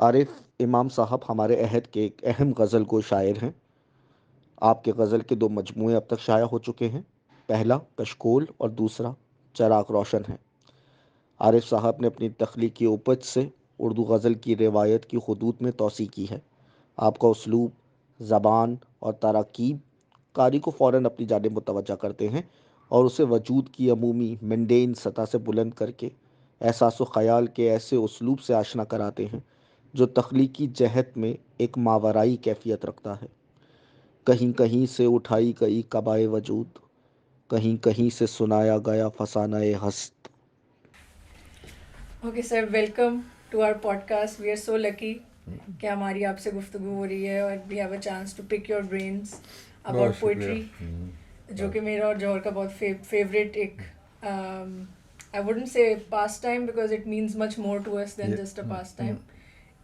عارف امام صاحب ہمارے عہد کے ایک اہم غزل گو شاعر ہیں۔ آپ کے غزل کے دو مجموعے اب تک شائع ہو چکے ہیں، پہلا کشکول اور دوسرا چراغ روشن ہے۔ عارف صاحب نے اپنی تخلیقی اوپج سے اردو غزل کی روایت کی خطوط میں توسیع کی ہے۔ آپ کا اسلوب، زبان اور تراکیب قاری کو فوراً اپنی جانب متوجہ کرتے ہیں اور اسے وجود کی عمومی منڈین سطح سے بلند کر کے احساس و خیال کے ایسے اسلوب سے آشنا کراتے ہیں جو تخلیقی جہت میں ایک ماورائی کیفیت رکھتا ہے۔ کہیں کہیں سے اٹھائی گئی قبائے وجود، کہیں کہیں سے سنایا گیا فسانہ ہست۔ Okay sir, welcome to our podcast. We are so lucky کہ ہماری آپ سے گفتگو ہو رہی ہے اور we have a chance to pick your brains about poetry, جو کہ میرا اور جوہر کا بہت فیوریٹ ایک I wouldn't say pastime because it means much more to us than just a pastime.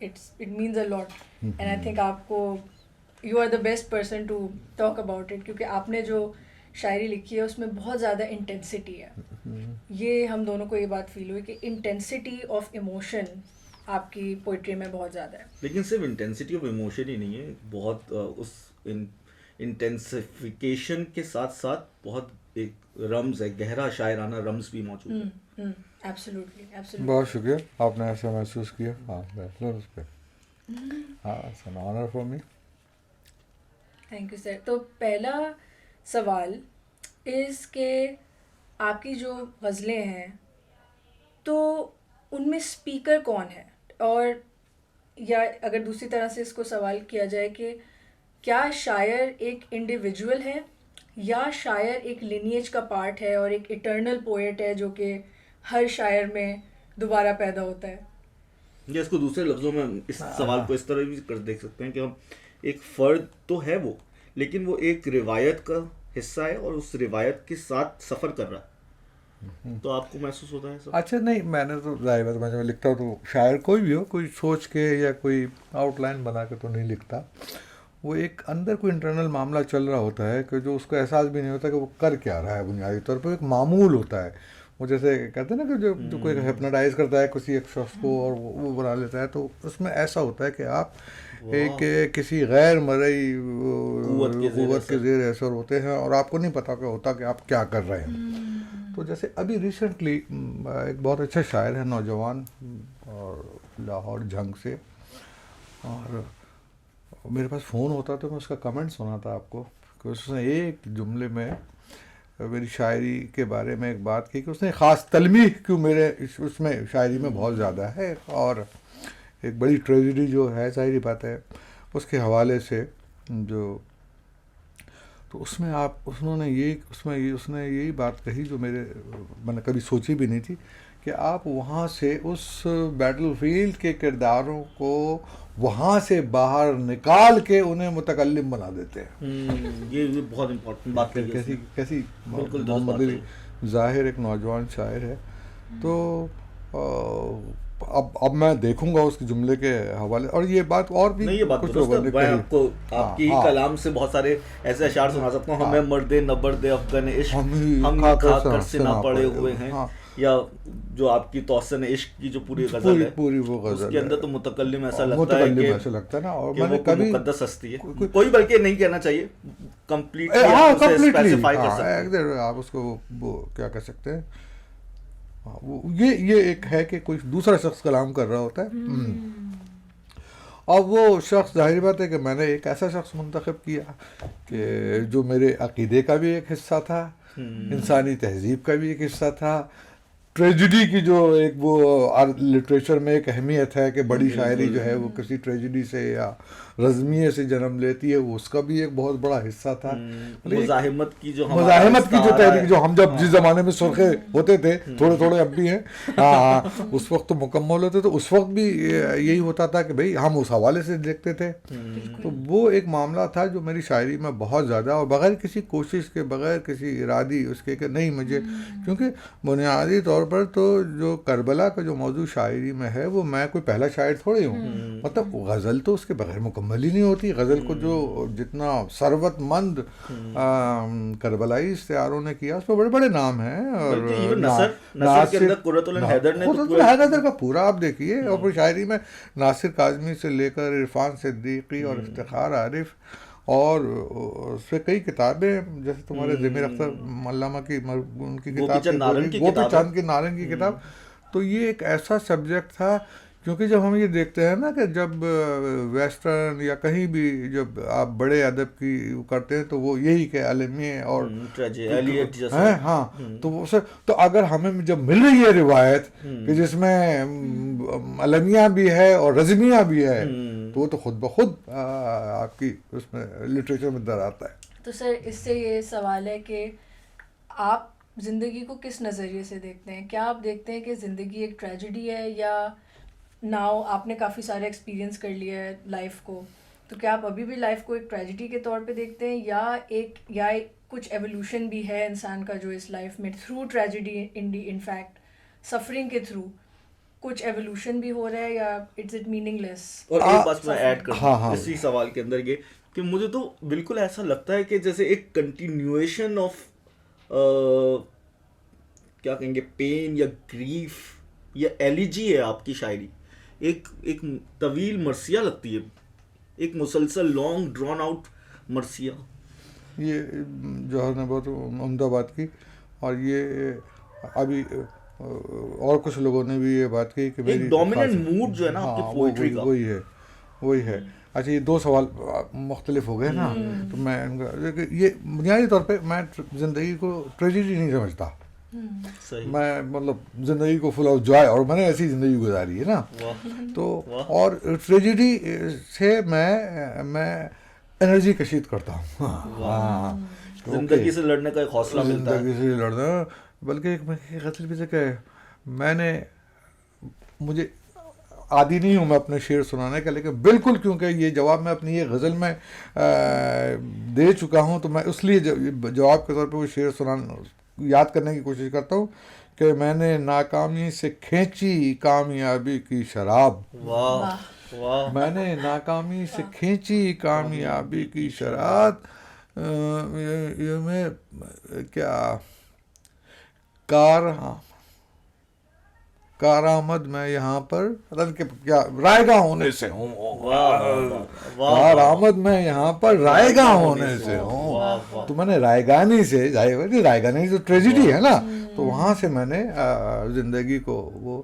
It means a lot and I think آپ کو you are the best person to talk about it, کیونکہ آپ نے جو شاعری لکھی ہے اس میں بہت زیادہ انٹینسٹی ہے. یہ ہم دونوں کو یہ بات فیل ہوئی کہ انٹینسٹی آف ایموشن آپ کی پوئٹری میں بہت زیادہ ہے. لیکن صرف انٹینسٹی آف ایموشن ہی نہیں ہے، بہت اس انٹینسیفیکیشن کے ساتھ ساتھ بہت ایک رمز ہے، گہرا شاعرانہ رمز بھی موجود ہے. Absolutely absolutely. بہت شکریہ، آپ نے ایسا محسوس کیا. ہاں بہتر اس پہ. ہاں it's an honour for me. Thank you sir. تو پہلا سوال از کہ آپ کی جو غزلیں ہیں تو ان میں اسپیکر کون ہے، اور یا اگر دوسری طرح سے اس کو سوال کیا جائے کہ کیا شاعر ایک انڈیویجول ہے یا شاعر ایک لینیج کا پارٹ ہے اور ایک ایٹرنل پوئٹ ہے جو کہ ہر شاعر میں دوبارہ پیدا ہوتا ہے. یا اس کو دوسرے لفظوں میں اس سوال کو اس طرح بھی کر دیکھ سکتے ہیں کہ ہم ایک فرد تو ہے وہ، لیکن وہ ایک روایت کا حصہ ہے اور اس روایت کے ساتھ سفر کر رہا ہے. تو آپ کو محسوس ہوتا ہے سب؟ اچھا نہیں، میں نے تو ظاہر بات میں جب لکھتا ہوں تو شاعر کوئی بھی ہو، کوئی سوچ کے یا کوئی آؤٹ لائن بنا کے تو نہیں لکھتا. وہ ایک اندر کوئی انٹرنل معاملہ چل رہا ہوتا ہے کہ جو اس کو احساس بھی نہیں ہوتا کہ وہ کر کیا رہا ہے. بنیادی طور پہ ایک معمول ہوتا ہے. وہ جیسے کہتے ہیں نا کہ جو کوئی ہپنوٹائز کرتا ہے کسی ایک شخص کو اور وہ بنا لیتا ہے، تو اس میں ایسا ہوتا ہے کہ آپ ایک کسی غیر مرئی قوت کے زیر اثر ہوتے ہیں اور آپ کو نہیں پتا کہ ہوتا کہ آپ کیا کر رہے ہیں. تو جیسے ابھی ریسنٹلی ایک بہت اچھا شاعر ہے نوجوان، اور لاہور جھنگ سے، اور میرے پاس فون ہوتا تو میں اس کا کمنٹ سناتا آپ کو کہ اس نے ایک جملے میں میری شاعری کے بارے میں ایک بات کی کہ اس نے خاص تلمیح کیوں میرے اس میں شاعری میں بہت زیادہ ہے، اور ایک بڑی ٹریجڈی جو ہے ظاہری بات ہے اس کے حوالے سے جو، تو اس میں اس نے یہی بات کہی جو میں نے کبھی سوچی بھی نہیں تھی، کہ آپ وہاں سے اس بیٹل فیلڈ کے کرداروں کو وہاں سے باہر نکال کے انہیں متکلم بنا دیتے ہیں. یہ بہت امپورٹنٹ بات ہے. کیسی محمد علی ظاہر ایک نوجوان شاعر ہے. تو اب میں دیکھوں گا اس کے جملے کے حوالے، اور یہ بات اور بھی کچھ لوگوں نے کہی. آپ کو آپ کی کلام سے بہت سارے ایسے اشعار سنا سکتا ہوں. ہمیں مرد نبرد افغان عشق ہم کھا کر سنا پڑے ہوئے ہیں، یا جو آپ کی توسن عشق کی جو پوری غزل ہے، پوری وہ غزل اس کے اندر تو متکلم ایسا لگتا ہے نا، اور کہ میں نے وہ کبھی مقدس ہستی ہے. کوئی بلکہ نہیں کہنا چاہیے، کمپلیٹلی اسپیسیفائی کر سکتے ہیں آپ اس کو، وہ کیا کہہ سکتے ہیں، یہ ایک ہے کہ کوئی دوسرا شخص کلام کر رہا ہوتا ہے، اور وہ شخص ظاہر بات ہے کہ میں نے ایک ایسا شخص منتخب کیا کہ جو میرے عقیدے کا بھی ایک حصہ تھا، انسانی تہذیب کا بھی ایک حصہ تھا، ٹریجڈی کی جو ایک وہ لٹریچر میں ایک اہمیت ہے کہ بڑی شاعری جو ہے وہ کسی ٹریجڈی سے یا رزمیے سے جنم لیتی ہے، وہ اس کا بھی ایک بہت بڑا حصہ تھا. مزاحمت کی جو تحریک جو ہم جب جس زمانے میں سرخے ہوتے تھے، تھوڑے تھوڑے اب بھی ہیں، ہاں اس وقت تو مکمل ہوتے، تو اس وقت بھی یہی ہوتا تھا کہ بھئی ہم اس حوالے سے دیکھتے تھے. تو وہ ایک معاملہ تھا جو میری شاعری میں بہت زیادہ، اور بغیر کسی کوشش کے، بغیر کسی ارادی اس کے کہ نہیں مجھے، کیونکہ بنیادی طور پر تو جو کربلا کا جو موضوع شاعری میں ہے وہ میں کوئی پہلا شاعر تھوڑی ہوں. مطلب غزل تو اس کے بغیر مکمل ہی نہیں ہوتی. غزل کو جو جتنا ثروت مند کربلائی استعاروں نے کیا اس پہ بڑے بڑے نام ہیں. اور حیدر کا پورا آپ دیکھیے. اور پھر شاعری میں ناصر کاظمی سے لے کر عرفان صدیقی اور افتخار عارف اور اس سے کئی کتابیں جیسے تمہارے ضمیر اختر علامہ کی ان کی کتاب گوپی چاند کی نارنگ کی کتاب. تو یہ ایک ایسا سبجیکٹ تھا کیونکہ جب ہم یہ دیکھتے ہیں نا کہ جب ویسٹرن یا کہیں بھی جب آپ بڑے ادب کی کرتے ہیں تو وہ یہی کہ المیہ اور ہاں تو اگر ہمیں جب مل رہی ہے روایت کہ جس میں المیہ بھی ہے اور رزمیہ بھی ہے تو وہ تو خود بخود آپ کی اس میں لٹریچر میں در آتا ہے. تو سر اس سے یہ سوال ہے کہ آپ زندگی کو کس نظریے سے دیکھتے ہیں؟ کیا آپ دیکھتے ہیں کہ زندگی ایک ٹریجڈی ہے، یا ناؤ آپ نے کافی سارے ایکسپیرینس کر لیا ہے لائف کو، تو کیا آپ ابھی بھی لائف کو ایک ٹریجڈی کے طور پہ دیکھتے ہیں، یا کچھ ایولیوشن بھی ہے انسان کا جو اس لائف میں through tragedy in fact suffering کے تھرو کچھ ایولیوشن بھی ہو رہا ہے، یا اٹس اٹ میننگ لیس؟ اور ایک بات میں ایڈ کروں اسی سوال کے اندر یہ کہ مجھے تو بالکل ایسا لگتا ہے کہ جیسے ایک کنٹینیویشن آف کیا کہیں گے پین یا گریف یا ایلیجی ہے آپ کی شاعری. ایک طویل مرثیہ لگتی ہے، ایک مسلسل لانگ ڈرون آؤٹ مرثیہ. یہ جوہر نے بہت عمدہ بات کی. اور یہ ابھی اور کچھ لوگوں نے بھی یہ بات کی کہ ایک ڈومیننٹ موڈ جو ہے نا آپ کی پوئٹری کا وہی ہے. اچھا یہ دو سوال مختلف ہو گئے نا. تو میں یہ بنیادی طور پہ میں زندگی کو ٹریجڈی نہیں سمجھتا. میں مطلب زندگی کو فل آف جوائے، اور میں نے ایسی زندگی گزاری ہے نا. تو اور ٹریجڈی سے میں انرجی کشید کرتا ہوں. زندگی سے لڑنے کا ایک حوصلہ ملتا ہے. زندگی سے لڑنا بلکہ ایک غزل بھی سے کہ میں نے مجھے عادی نہیں ہوں میں اپنے شعر سنانے کا، لیکن بالکل کیونکہ یہ جواب میں اپنی یہ غزل میں دے چکا ہوں تو میں اس لیے جواب کے طور پہ وہ شعر سنانا یاد کرنے کی کوشش کرتا ہوں کہ میں نے ناکامی سے کھینچی کامیابی کی شراب. میں نے ناکامی سے کھینچی کامیابی کی شراب. یہ میں کیا کارآمد میں یہاں پر کیا رائے گاہ ہونے سے ہوں. کارآمد میں یہاں پر رائے گاہ ہونے سے ہوں. تو میں نے رائے گانی سے رائے گانی جو ٹریجڈی ہے نا تو وہاں سے میں نے زندگی کو وہ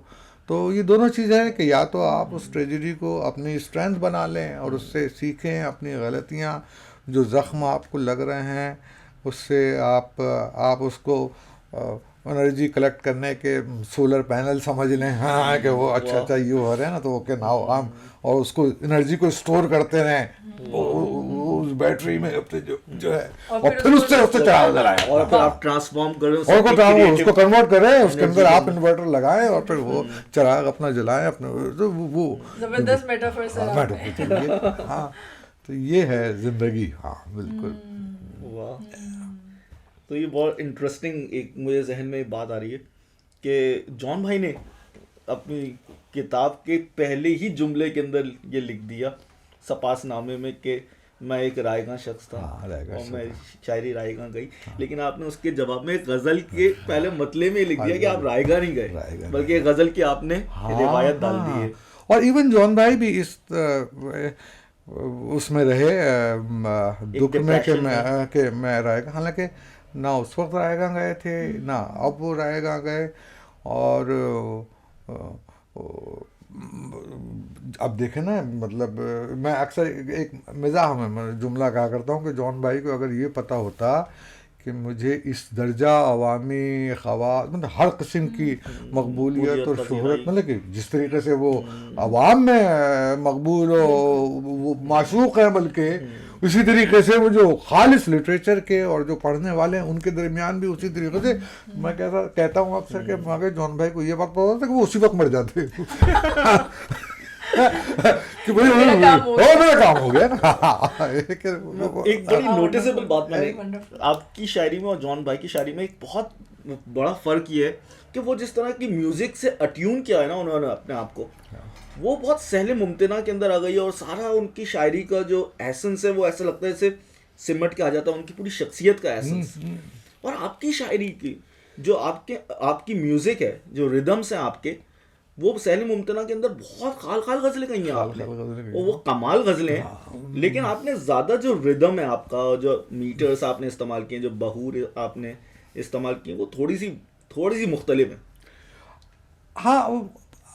تو یہ دونوں چیزیں ہیں کہ یا تو آپ اس ٹریجڈی کو اپنی اسٹرینتھ بنا لیں اور اس سے سیکھیں اپنی غلطیاں جو زخم آپ کو لگ رہے ہیں اس سے آپ اس کو انرجی کلیکٹ کرنے کے سولر پینل سمجھ لیں ہاں کہ وہ اچھا یہ ہو رہا ہے نا تو وہ کہ ناؤ ہم اور اس کو انرجی کو اسٹور کرتے رہیں اس بیٹری میں جو ہے اور پھر اس سے چلا لگائیں اور پھر آپ ٹرانسفارم کریں اس کو کنورٹ کریں اس کے اندر آپ انورٹر لگائیں اور پھر وہ چراغ اپنا جلائیں اپنے وہ زبردست میٹافر. ہاں تو یہ ہے زندگی. ہاں بالکل. تو یہ بہت انٹرسٹنگ ایک مجھے ذہن میں بات آ رہی ہے کہ جان بھائی نے اپنی کتاب کے پہلے ہی جملے کے اندر یہ لکھ دیا سپاس نامے میں کہ میں ایک رائے گاں شخص تھا اور میں شاعری رائے گاں گئی، لیکن آپ نے اس کے جواب میں غزل کے پہلے مطلع میں لکھ دیا کہ آپ رائے گاں نہیں گئے بلکہ غزل کی آپ نے روایت ڈال دی ہے. اور ایون جان بھائی بھی اس میں رہے دکھ میں کہ میں رائے گاں، حالانکہ نہ اس وقت رائے گاں گئے تھے نہ اب وہ رائے گاں گئے. اور اب دیکھیں نا مطلب میں اکثر ایک مزاح میں جملہ کہا کرتا ہوں کہ جان بھائی کو اگر یہ پتہ ہوتا کہ مجھے اس درجہ عوامی خواص مطلب ہر قسم کی مقبولیت اور شہرت مطلب کہ جس طریقے سے وہ عوام میں مقبول و معشوق ہیں بلکہ اسی طریقے سے وہ جو خالص لٹریچر کے اور جو پڑھنے والے ہیں ان کے درمیان بھی اسی طریقے سے میں کہتا ہوں اکثر کہ مگر جان بھائی کو یہ بات پتا ہوتا کہ وہ اسی وقت مر جاتے کہ میرا کام ہو گیا نا. ایک بڑی نوٹیسیبل بات میں نے آپ کی شاعری میں اور جان بھائی کی شاعری میں ایک بہت بڑا فرق یہ ہے کہ وہ جس طرح کی میوزک سے اٹیون کیا ہے نا انہوں نے اپنے آپ کو, وہ بہت سہل ممتنع کے اندر آ گئی ہے, اور سارا ان کی شاعری کا جو ایسنس ہے وہ ایسا لگتا ہے جیسے سمٹ کے آ جاتا ہے ان کی پوری شخصیت کا ایسنس. اور آپ کی شاعری کی جو آپ کی میوزک ہے, جو ردمس ہیں آپ کے, وہ سہل ممتنع کے اندر بہت خال خال غزلیں کہی ہیں آپ نے, اور وہ کمال غزلیں ہیں, لیکن آپ نے زیادہ جو ردم ہے آپ کا, جو میٹرز آپ نے استعمال کیے, جو بہور آپ نے استعمال کیے, وہ تھوڑی سی مختلف ہیں. ہاں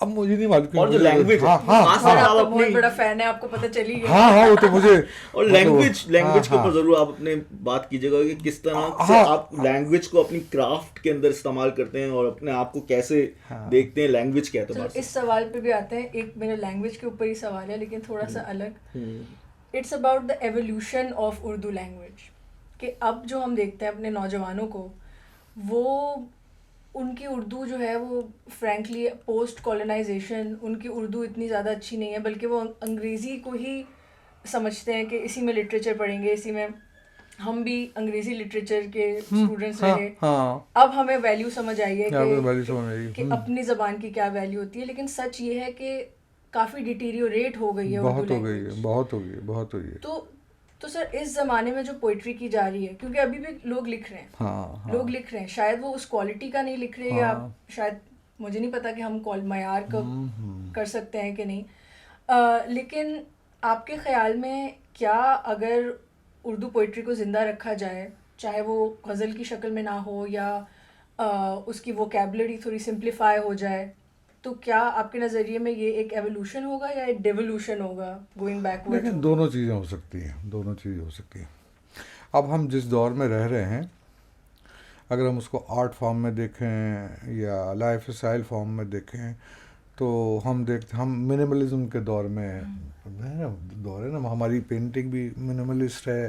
اب مجھے نہیں معلوم. اور جو لینگویج ہے, آپ بہت بڑا فین ہے, آپ کو پتہ چلی گیا. ہاں وہ تو مجھے. اور لینگویج کے اوپر ضرور آپ اپنے بات کیجیے گا کہ کس طرح سے آپ لینگویج کو اپنی کرافٹ کے اندر استعمال کرتے ہیں, اور اپنے آپ کو کیسے دیکھتے ہیں لینگویج کے اعتبار سے. اس سوال پہ بھی آتے ہیں, ایک میرا لینگویج کے اوپر ہی سوال ہے لیکن تھوڑا سا الگ. It's about the evolution of Urdu language, کہ اب جو ہم دیکھتے ہیں اپنے نوجوانوں کو, وہ ان کی اردو جو ہے وہ فرینکلی پوسٹ کالونائزیشن, ان کی اردو اتنی زیادہ اچھی نہیں ہے, بلکہ وہ انگریزی کو ہی سمجھتے ہیں کہ اسی میں لٹریچر پڑھیں گے, اسی میں ہم بھی انگریزی لٹریچر کے اسٹوڈنٹس رہے. اب ہمیں ویلیو سمجھ آئی ہے کہ اپنی زبان کی کیا ویلیو ہوتی ہے, لیکن سچ یہ ہے کہ کافی ڈیٹیریوریٹ ہو گئی ہے اردو لینگویج. بہت ہو گئی. تو سر اس زمانے میں جو پوئٹری کی جا رہی ہے, کیونکہ ابھی بھی لوگ لکھ رہے ہیں, لوگ لکھ رہے ہیں, شاید وہ اس کوالٹی کا نہیں لکھ رہے, یا شاید مجھے نہیں پتا کہ ہم معیار کا کر سکتے ہیں کہ نہیں, لیکن آپ کے خیال میں کیا اگر اردو پوئٹری کو زندہ رکھا جائے, چاہے وہ غزل کی شکل میں نہ ہو یا اس کی ووکیبلری تھوڑی سمپلیفائی ہو جائے, تو کیا آپ کے نظریے میں یہ ایک ایولیوشن ہوگا یا ایک ڈیولوشن ہوگا, گوئنگ بیکورڈ؟ لیکن دونوں چیزیں ہو سکتی ہیں. اب ہم جس دور میں رہ رہے ہیں, اگر ہم اس کو آرٹ فارم میں دیکھیں یا لائف اسٹائل فارم میں دیکھیں, تو ہم منیملزم کے دور میں ہے نا. ہماری پینٹنگ بھی منیملسٹ ہے,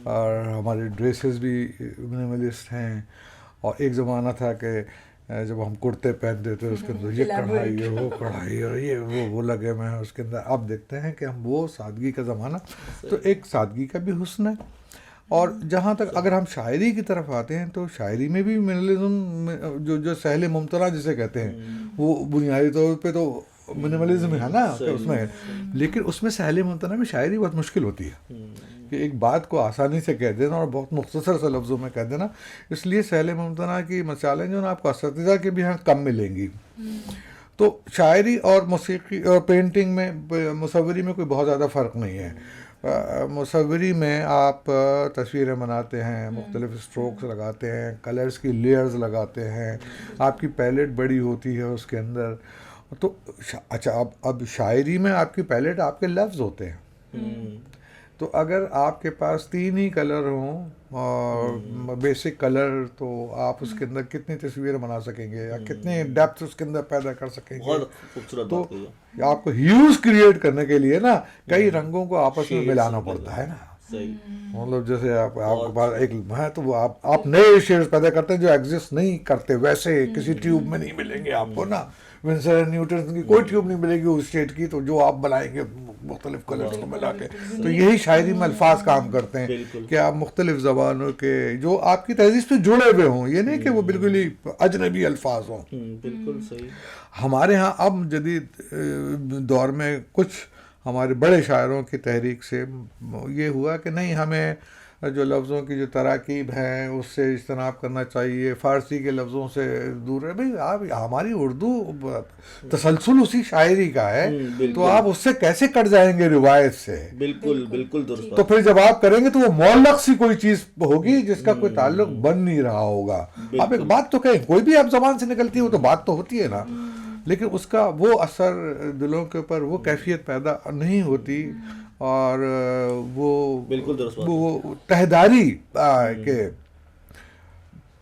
اور ہماری ڈریسز بھی منیملسٹ ہیں. اور ایک زمانہ تھا کہ جب ہم کرتے پہنتے تھے اس کے اندر یہ کڑھائی ہے, وہ کڑھائی اور یہ وہ لگے ہوئے ہیں اس کے اندر. اب دیکھتے ہیں کہ ہم وہ سادگی کا زمانہ, تو ایک سادگی کا بھی حسن ہے. اور جہاں تک اگر ہم شاعری کی طرف آتے ہیں, تو شاعری میں بھی منیملزم جو سہل ممتنع جسے کہتے ہیں, وہ بنیادی طور پہ تو منیملزم ہے نا اس میں, لیکن اس میں سہل ممتنع میں شاعری بہت مشکل ہوتی ہے کہ ایک بات کو آسانی سے کہہ دینا اور بہت مختصر سے لفظوں میں کہہ دینا. اس لیے سہل ممتنع کی مثالیں جو نا آپ کو اساتذہ کے بھی یہاں کم ملیں گی. تو شاعری اور موسیقی اور پینٹنگ میں, مصوری میں کوئی بہت زیادہ فرق نہیں ہے. مصوری میں آپ تصویریں بناتے ہیں, مختلف اسٹروکس لگاتے ہیں, کلرز کی لیئرز لگاتے ہیں, آپ کی پیلیٹ بڑی ہوتی ہے اس کے اندر. تو اچھا اب شاعری میں آپ کی پیلیٹ آپ کے لفظ ہوتے ہیں. تو اگر آپ کے پاس 3 ہی کلر ہوں اور بیسک کلر, تو آپ اس کے اندر کتنی تصویریں بنا سکیں گے یا کتنی ڈیپتھ اس کے اندر پیدا کر سکیں گے. تو آپ کو ہیوز کریٹ کرنے کے لیے نا کئی رنگوں کو آپس میں ملانا پڑتا ہے نا. مطلب جیسے آپ کے پاس ایک ہے تو وہ آپ نئے شیڈز پیدا کرتے ہیں جو ایگزسٹ نہیں کرتے, ویسے کسی ٹیوب میں نہیں ملیں گے آپ کو نا. ونسر اینڈ نیوٹن کی کوئی ٹیوب نہیں ملے گی اس شیڈ کی, تو جو آپ بنائیں گے مختلف کلرز کو ملا کے. تو یہی شاعری میں الفاظ کام کرتے ہیں کہ آپ مختلف زبانوں کے جو آپ کی تہذیب سے جڑے ہوئے ہوں, یہ نہیں کہ وہ بالکل ہی اجنبی الفاظ ہوں. بالکل صحیح. ہمارے ہاں اب جدید دور میں کچھ ہمارے بڑے شاعروں کی تحریک سے یہ ہوا کہ نہیں, ہمیں جو لفظوں کی جو تراکیب ہیں اس سے اجتناب کرنا چاہیے, فارسی کے لفظوں سے دور ہے. بھائی آپ ہماری اردو تسلسل اسی شاعری کا ہے, تو آپ اس سے کیسے کٹ جائیں گے روایت سے؟ بالکل درست. تو پھر جب آپ کریں گے تو وہ معلق سی کوئی چیز ہوگی جس کا کوئی تعلق بن نہیں رہا ہوگا. آپ ایک بات تو کہیں, کوئی بھی آپ زبان سے نکلتی ہے وہ تو بات تو ہوتی ہے نا, لیکن اس کا وہ اثر دلوں کے اوپر وہ کیفیت پیدا نہیں ہوتی, اور وہ تہداری کے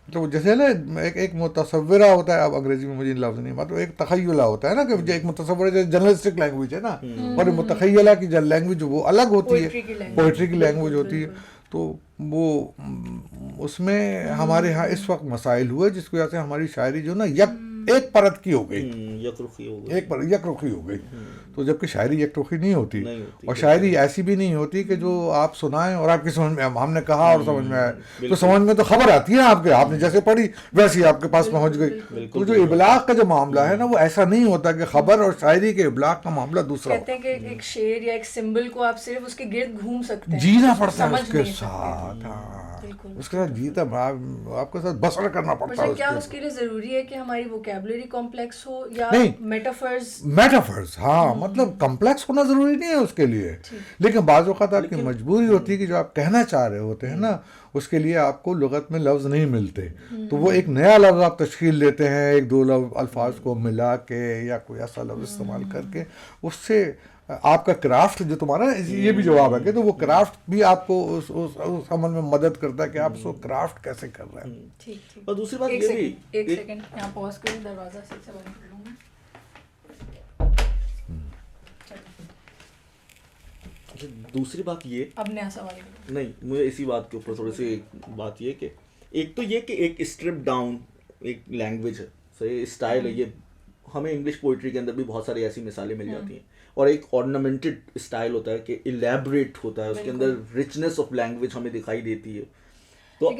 تو جیسے نا ایک متصورہ ہوتا ہے, اب انگریزی میں مجھے لفظ نہیں مطلب ایک تخیلہ ہوتا ہے نا, کہ ایک متصورہ جرنلسٹک لینگویج ہے نا, اور متخیلہ کی لینگویج وہ الگ ہوتی ہے, پوئٹری کی لینگویج ہوتی ہے. تو وہ اس میں ہمارے ہاں اس وقت مسائل ہوئے جس کی وجہ سے ہماری شاعری جو نا یک ایک پرت کی ہو گئی, یک رخی ہو گئی, ایک پر یک رخی ہو گئی. تو جبکہ شاعری یک رخی نہیں ہوتی, نہیں ہوتی. اور شاعری ایسی بھی نہیں ہوتی کہ جو آپ سنائیں اور آپ کی سمجھ میں, ہم نے کہا اور سمجھ میں آئے, تو سمجھ میں تو خبر آتی ہے آپ کے, آپ نے جیسے پڑھی ویسی آپ کے پاس پہنچ گئی. تو جو ابلاغ کا جو معاملہ ہے نا, وہ ایسا نہیں ہوتا کہ خبر اور شاعری کے ابلاغ کا معاملہ دوسرا کہتے ہیں کہ ایک شعر یا ایک سمبل کو آپ صرف اس کے گرد گھوم سکتے ہیں, جینا پڑتا ہے سمجھ اس کے نہیں ساتھ, سکتے. ہاں بالکل. اس کے ساتھ جیتا, آپ کے ساتھ بسر کرنا پڑتا ہے. کیا اس کے لیے ضروری ہے کہ ہماری ووکیبلری کمپلیکس ہو یا نہیں, میٹافرز؟ ہاں, مطلب کمپلیکس ہونا ضروری نہیں ہے اس کے لیے, لیکن بعض اوقات آپ کی مجبوری ہوتی ہے کہ جو آپ کہنا چاہ رہے ہوتے ہیں نا, اس کے لیے آپ کو لغت میں لفظ نہیں ملتے, تو وہ ایک نیا لفظ آپ تشکیل دیتے ہیں, ایک دو الفاظ کو ملا کے یا کوئی ایسا لفظ استعمال کر کے. اس سے آپ کا کرافٹ جو تمہارا, یہ بھی جواب ہے کہ تو وہ کرافٹ بھی آپ کو اس عمل میں مدد کرتا ہے کہ آپ اس کو کرافٹ کیسے کر رہے ہیں. اور دوسری بات یہ بھی, ایک سیکنڈ یہاں پاز کریں, دروازہ سے بند کر لوں گا. دوسری بات یہ, اب نیا سوال نہیں, مجھے اسی بات کے اوپر تھوڑی سی ایک بات یہ کہ ایک تو یہ کہ ایک اسٹرپ ڈاؤن ایک لینگویج ہے, صحیح اسٹائل ہے, یہ ہمیں انگلش پوئٹری کے اندر بھی بہت ساری ایسی مثالیں مل جاتی ہیں, اور ایک آرنامنٹڈ اسٹائل ہوتا ہے کہ الیبریٹ ہوتا ہے, اس کے اندر رچنس آف لینگویج ہمیں دکھائی دیتی ہے. تو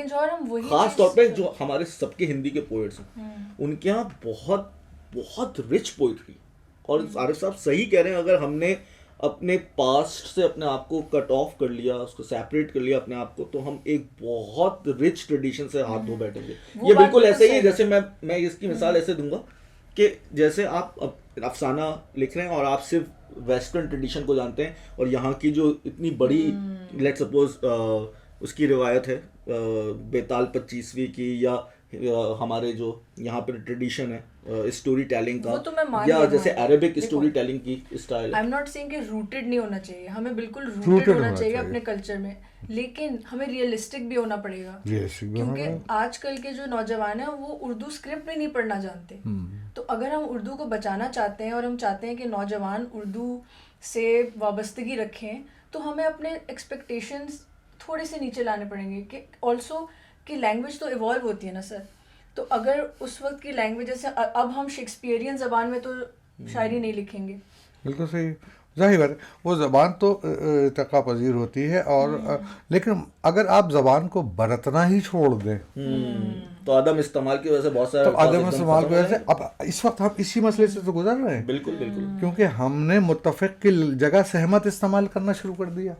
خاص طور پہ جو ہمارے سب کے ہندی کے پوئٹس ہیں ان کے یہاں بہت بہت رچ پوئٹری, اور عارف صاحب صحیح کہہ رہے ہیں, اگر ہم نے اپنے پاسٹ سے اپنے آپ کو کٹ آف کر لیا, اس کو سیپریٹ کر لیا اپنے آپ کو, تو ہم ایک بہت رچ ٹریڈیشن سے ہاتھ دھو بیٹھیں گے. یہ بالکل ایسے ہی ہے جیسے میں اس کی مثال ایسے دوں گا کہ جیسے آپ افسانہ لکھ رہے ہیں اور آپ صرف ویسٹرن ٹریڈیشن کو جانتے ہیں, اور یہاں کی جو اتنی بڑی لیٹ سپوز اس کی روایت ہے بیتال 25ویں کی, یا ہمارے جو یہاں پہ ٹریڈیشن ہے اسٹوری ٹیلنگ کا, یا جیسے عربک اسٹوری ٹیلنگ کی style. I am not saying کہ روٹڈ نہیں ہونا چاہیے, ہمیں بالکل روٹڈ ہونا چاہیے اپنے کلچر میں, لیکن ہمیں ریئلسٹک بھی ہونا پڑے گا, کیونکہ آج کل کے جو نوجوان ہیں وہ اردو اسکرپٹ بھی نہیں پڑھنا جانتے. تو اگر ہم اردو کو بچانا چاہتے ہیں اور ہم چاہتے ہیں کہ نوجوان اردو سے وابستگی رکھیں, تو ہمیں اپنے ایکسپیکٹیشنز تھوڑے سے نیچے لانے پڑیں گے. کہ آلسو کہ لینگویج تو ایوالو ہوتی ہے نا سر, تو اگر اس وقت کی لینگویج جیسے اب ہم شیکسپیئرین زبان میں تو شاعری نہیں لکھیں گے. بالکل صحیح, ظاہر ہے وہ زبان تو ارتقا پذیر ہوتی ہے, اور لیکن اگر آپ زبان کو برتنا ہی چھوڑ دیں تو عدم استعمال کی وجہ سے بہت سارے, تو عدم استعمال کی وجہ سے اب اس وقت ہم اسی مسئلے سے تو گزر رہے ہیں. بالکل بالکل, کیونکہ ہم نے متفق کی جگہ سہمت استعمال کرنا شروع کر دیا.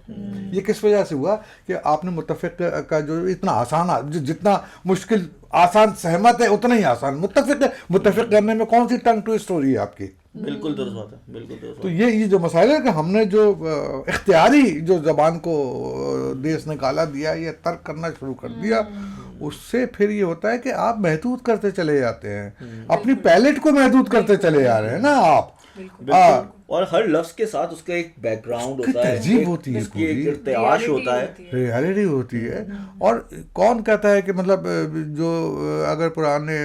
یہ کس وجہ سے ہوا کہ آپ نے متفق کا جو اتنا آسان, جتنا مشکل آسان سہمت ہے اتنا ہی آسان متفق ہے. متفق کرنے میں کون سی ٹنگ ٹوئسٹ ہو رہی ہے آپ کی؟ بالکل درست بات ہے, بالکل درست. تو یہ جو مسائل ہے کہ ہم نے جو اختیاری جو زبان کو دیس نکالا دیا یا ترک کرنا شروع کر دیا, اس سے پھر یہ ہوتا ہے کہ آپ محدود کرتے چلے جاتے ہیں, اپنی پیلٹ کو محدود کرتے چلے جا رہے ہیں نا آپ. اور ہر لفظ کے ساتھ اس کا ایک بیک گراؤنڈ ہوتا ہے, تہذیب ہوتی ہے, اس کی ایک ارتعاش ہوتا ہے, ریالٹی ہوتی ہے. اور کون کہتا ہے کہ مطلب جو اگر پرانے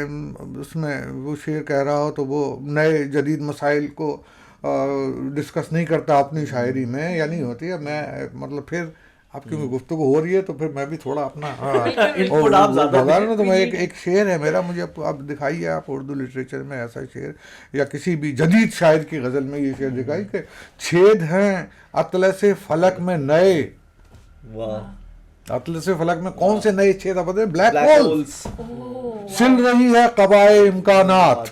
اس میں وہ شعر کہہ رہا ہو تو وہ نئے جدید مسائل کو ڈسکس نہیں کرتا اپنی شاعری میں, یا نہیں ہوتی ہے. میں مطلب پھر آپ کی گفتگو ہو رہی ہے تو پھر میں بھی تھوڑا اپنا تو میں ایک شعر ہے میرا, مجھے آپ دکھائیے, آپ اردو لٹریچر میں ایسا شعر یا کسی بھی جدید شاعر کی غزل میں یہ شعر دکھائی کہ چھید ہیں اطلس فلک میں نئے. اطلس فلک میں کون سے نئے چھید آپ بلیک ہولز سل رہی ہے قبائے امکانات.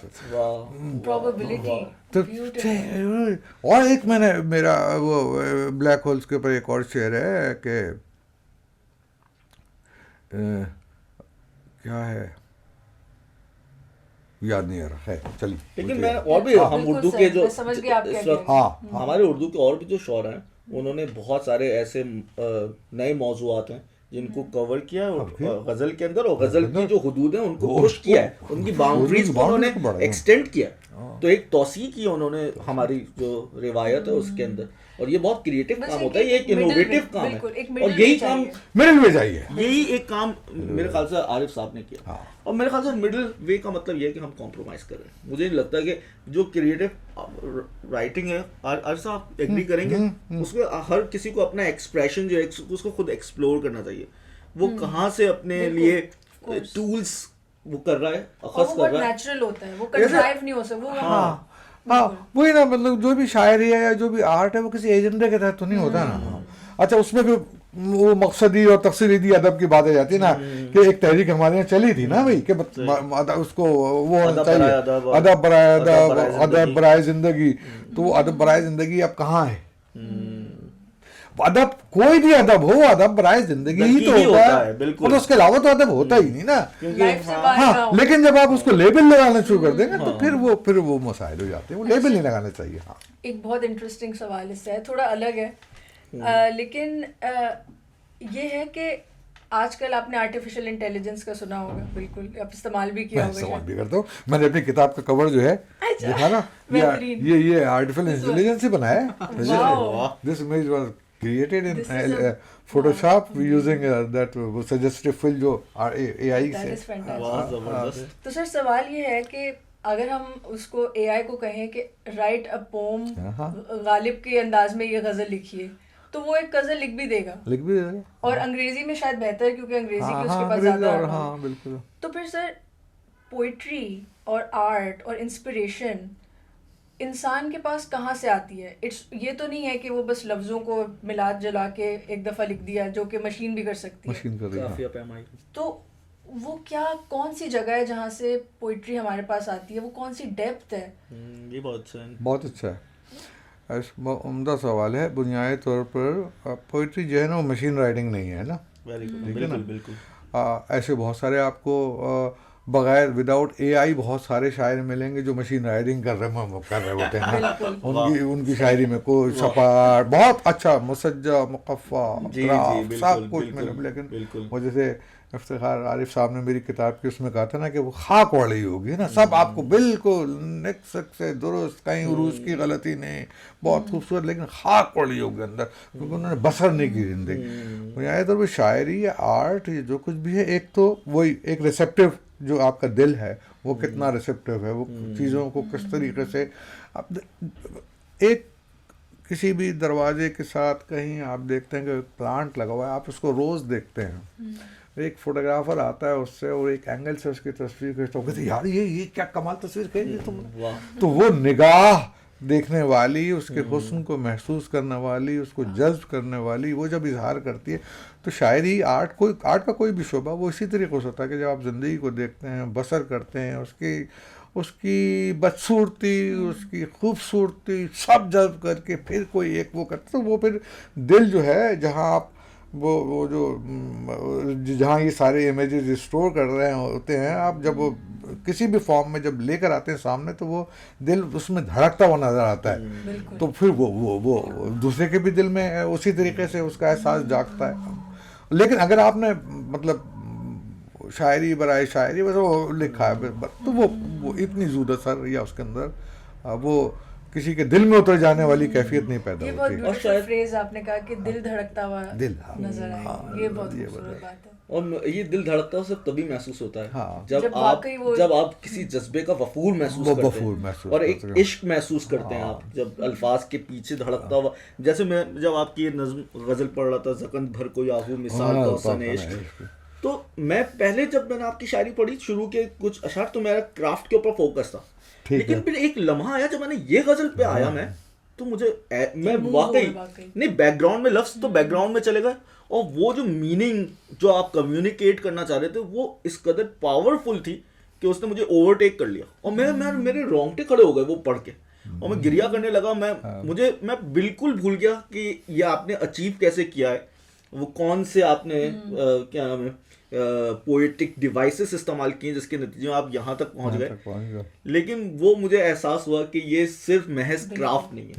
اور ایک میں نے میرا وہ بلیک ہولز کے اوپر ایک اور شعر ہے کہ کیا ہے, یاد نہیں آ رہا ہے, چلیے. لیکن میں اور بھی ہم اردو کے جو ہمارے اردو کے اور بھی جو شعراء ہیں انہوں نے بہت سارے ایسے نئے موضوعات ہیں جن کو کور کیا غزل کے اندر, اور غزل کی جو حدود ہیں ان کو پش کیا ہے, ان کی باؤنڈریز کو انہوں نے ایکسٹینڈ کیا, تو ایک توسیع کی انہوں نے ہماری جو روایت ہے اس کے اندر. اور یہ بہت کریٹو کام ہوتا ہے, یہ ایک انوویٹو کام ہے, اور یہی کام مڈل وے چاہیے, یہی ایک کام میرے خیال سے عارف صاحب نے کیا. اور میرے خیال سے مڈل وے کا مطلب یہ ہے کہ ہم کمپرومائز کر رہے ہیں. مجھے نہیں لگتا کہ جو کریٹو رائٹنگ ہے, عارف صاحب ایگری کریں گے, اس میں ہر کسی کو اپنا ایکسپریشن جو اس کو خود ایکسپلور کرنا چاہیے. وہ کہاں سے اپنے لیے ٹولز وہ کر رہا ہے اور اخذ وہ کر بہت رہا ہے. نیچرل ہوتا ہے, وہ کنٹرائیو نہیں ہو سکتا, وہ ہاں وہی نا, مطلب جو بھی شاعری ہے یا جو بھی آرٹ ہے وہ کسی ایجنڈے کے تحت تو نہیں ہوتا نا. اچھا اس میں بھی وہ مقصدی اور تقصیری ادب کی باتیں جاتی نا, کہ ایک تحریک ہمارے یہاں چلی تھی نا بھائی کہ اس کو وہ ہونا چاہیے ادب برائے ادب, ادب برائے زندگی. تو وہ ادب برائے زندگی اب کہاں ہے؟ ادب کوئی بھی ادب ہو, ادب برائے زندگی ہی تو ہوتا ہے, بالکل, اور اس کے علاوہ تو ادب ہوتا ہی نہیں نا. ہاں لیکن جب آپ اس کو لیبل لگانا شروع کر دیں گے تو پھر وہ مسائل ہو جاتے ہیں. وہ لیبل نہیں لگانا چاہیے. ہاں ایک بہت انٹرسٹنگ سوال اس سے ہے, تھوڑا الگ ہے, لیکن یہ ہے کہ آج کل آپ نے آرٹیفیشیل انٹیلیجنس کا سنا ہوگا, بالکل آپ استعمال بھی کیا میں ہوگا. استعمال بھی کرتا ہوں. میں نے اپنی کتاب کا کور جو ہے دیکھا نا, یہ آرٹیفیشیل انٹیلیجنس ہی بنایا ہے. This image was created in Photoshop using that suggestive fill جو اے آئی سے. تو سر سوال یہ ہے کہ اگر ہم اس کو اے آئی کو کہیں کہ رائٹ اے پوم غالب کے انداز میں یہ غزل لکھیے, تو وہ ایک غزل لکھ بھی دے گا, اور انگریزی میں شاید بہتر, کیونکہ انگریزی کی اس کے پاس زیادہ. ہاں بالکل. تو پھر سر پوئٹری اور آرٹ اور انسپریشن انسان کے پاس کہاں سے آتی ہے؟ یہ تو نہیں ہے کہ وہ بس لفظوں کو ملا جلا کے ایک دفعہ لکھ دیا, جو کہ مشین بھی کر سکتی ہے. تو وہ کیا کون سی جگہ ہے جہاں سے پوئٹری ہمارے پاس آتی ہے, وہ کون سی ڈیپتھ ہے؟ یہ بہت اچھا ہے, بہت اچھا ہے, عمدہ سوال ہے. بنیادی طور پر پوئٹری جو ہے نا وہ مشین رائٹنگ نہیں ہے نا. بالکل. ایسے بہت سارے آپ کو بغیر وداؤٹ اے آئی بہت سارے شاعر ملیں گے جو مشین رائٹنگ کر رہے ہوتے ہیں. ان کی شاعری میں کوئی سپاٹ بہت اچھا مسجع مقفع سب کچھ ملے, لیکن وہ جیسے افتخار عارف صاحب نے میری کتاب کی اس میں کہا تھا نا کہ وہ خاک والی ہوگی نا, سب آپ کو بالکل نقص سے درست, کہیں عروج کی غلطی نہیں, بہت خوبصورت, لیکن خاک والی ہوگی اندر, کیونکہ انہوں نے بسر نہیں کی زندگی. بنیادی طور پہ شاعری یا آرٹ یا جو کچھ بھی ہے, ایک تو وہی ایک ریسیپٹیو جو آپ کا دل ہے وہ کتنا ریسیپٹیو ہے, وہ چیزوں کو کس طریقے سے ایک کسی بھی دروازے کے ساتھ کہیں آپ دیکھتے ہیں کہ پلانٹ لگا ہوا ہے, آپ اس کو روز دیکھتے ہیں, ایک فوٹوگرافر آتا ہے اس سے اور ایک اینگل سے اس کی تصویر کھینچتا ہوں, کہتے ہیں یار یہ کیا کمال تصویر کھینچی تم نے. تو وہ نگاہ دیکھنے والی, اس کے حسن کو محسوس کرنے والی, اس کو جذب کرنے والی, وہ جب اظہار کرتی ہے. تو شاعری آرٹ کا کوئی بھی شعبہ وہ اسی طریقے سے ہوتا ہے کہ جب آپ زندگی کو دیکھتے ہیں, بسر کرتے ہیں, اس کی بدصورتی, اس کی خوبصورتی سب جذب کر کے پھر کوئی ایک وہ کرتا, تو وہ پھر دل جو ہے جہاں آپ وہ جہاں یہ سارے امیجز اسٹور کر رہے ہوتے ہیں, آپ جب وہ کسی بھی فارم میں جب لے کر آتے ہیں سامنے, تو وہ دل اس میں دھڑکتا ہوا نظر آتا ہے. تو پھر وہ دوسرے کے بھی دل میں اسی طریقے سے اس کا احساس جاگتا ہے. لیکن اگر آپ نے مطلب شاعری برائے شاعری بس وہ لکھا ہے تو وہ اتنی زود اثر یا اس کے اندر وہ کسی کے دل میں اتر جانے والی کیفیت نہیں پیدا ہوتی. یہ بہت بیوٹیفل فریز آپ نے کہا کہ دل دھڑکتا ہوا نظر آئے, یہ بہت خوبصورت بات ہے. اور یہ دل دھڑکتا ہوا صرف تبھی محسوس ہوتا ہے جب آپ کسی جذبے کا وفور محسوس کرتے ہیں اور ایک عشق محسوس کرتے ہیں آپ, جب الفاظ کے پیچھے دھڑکتا ہوا. جیسے میں جب آپ کی یہ نظم غزل پڑھ رہا تھا, زکن بھر کوئی آہو مثال توسن عشق, تو میں پہلے جب میں نے آپ کی شاعری پڑھی شروع کے کچھ اشعار, تو میرا کرافٹ کے اوپر فوکس تھا, لیکن پھر ایک لمحہ آیا جب میں نے یہ غزل پہ آیا میں, تو مجھے میں واقعی نہیں, بیک گراؤنڈ میں لفظ تو بیک گراؤنڈ میں چلے گئے, اور وہ جو میننگ جو آپ کمیونیکیٹ کرنا چاہ رہے تھے وہ اس قدر پاورفل تھی کہ اس نے مجھے اوورٹیک کر لیا, اور میرے رونگٹے کھڑے ہو گئے وہ پڑھ کے, اور میں گریا کرنے لگا. میں بالکل بھول گیا کہ یہ آپ نے اچیو کیسے کیا ہے, وہ کون سے آپ نے کیا نام ہے پوئٹک ڈیوائسز استعمال کیے جس کے نتیجے میں آپ یہاں تک پہنچ گئے. لیکن وہ مجھے احساس ہوا کہ یہ صرف محض کرافٹ نہیں ہے,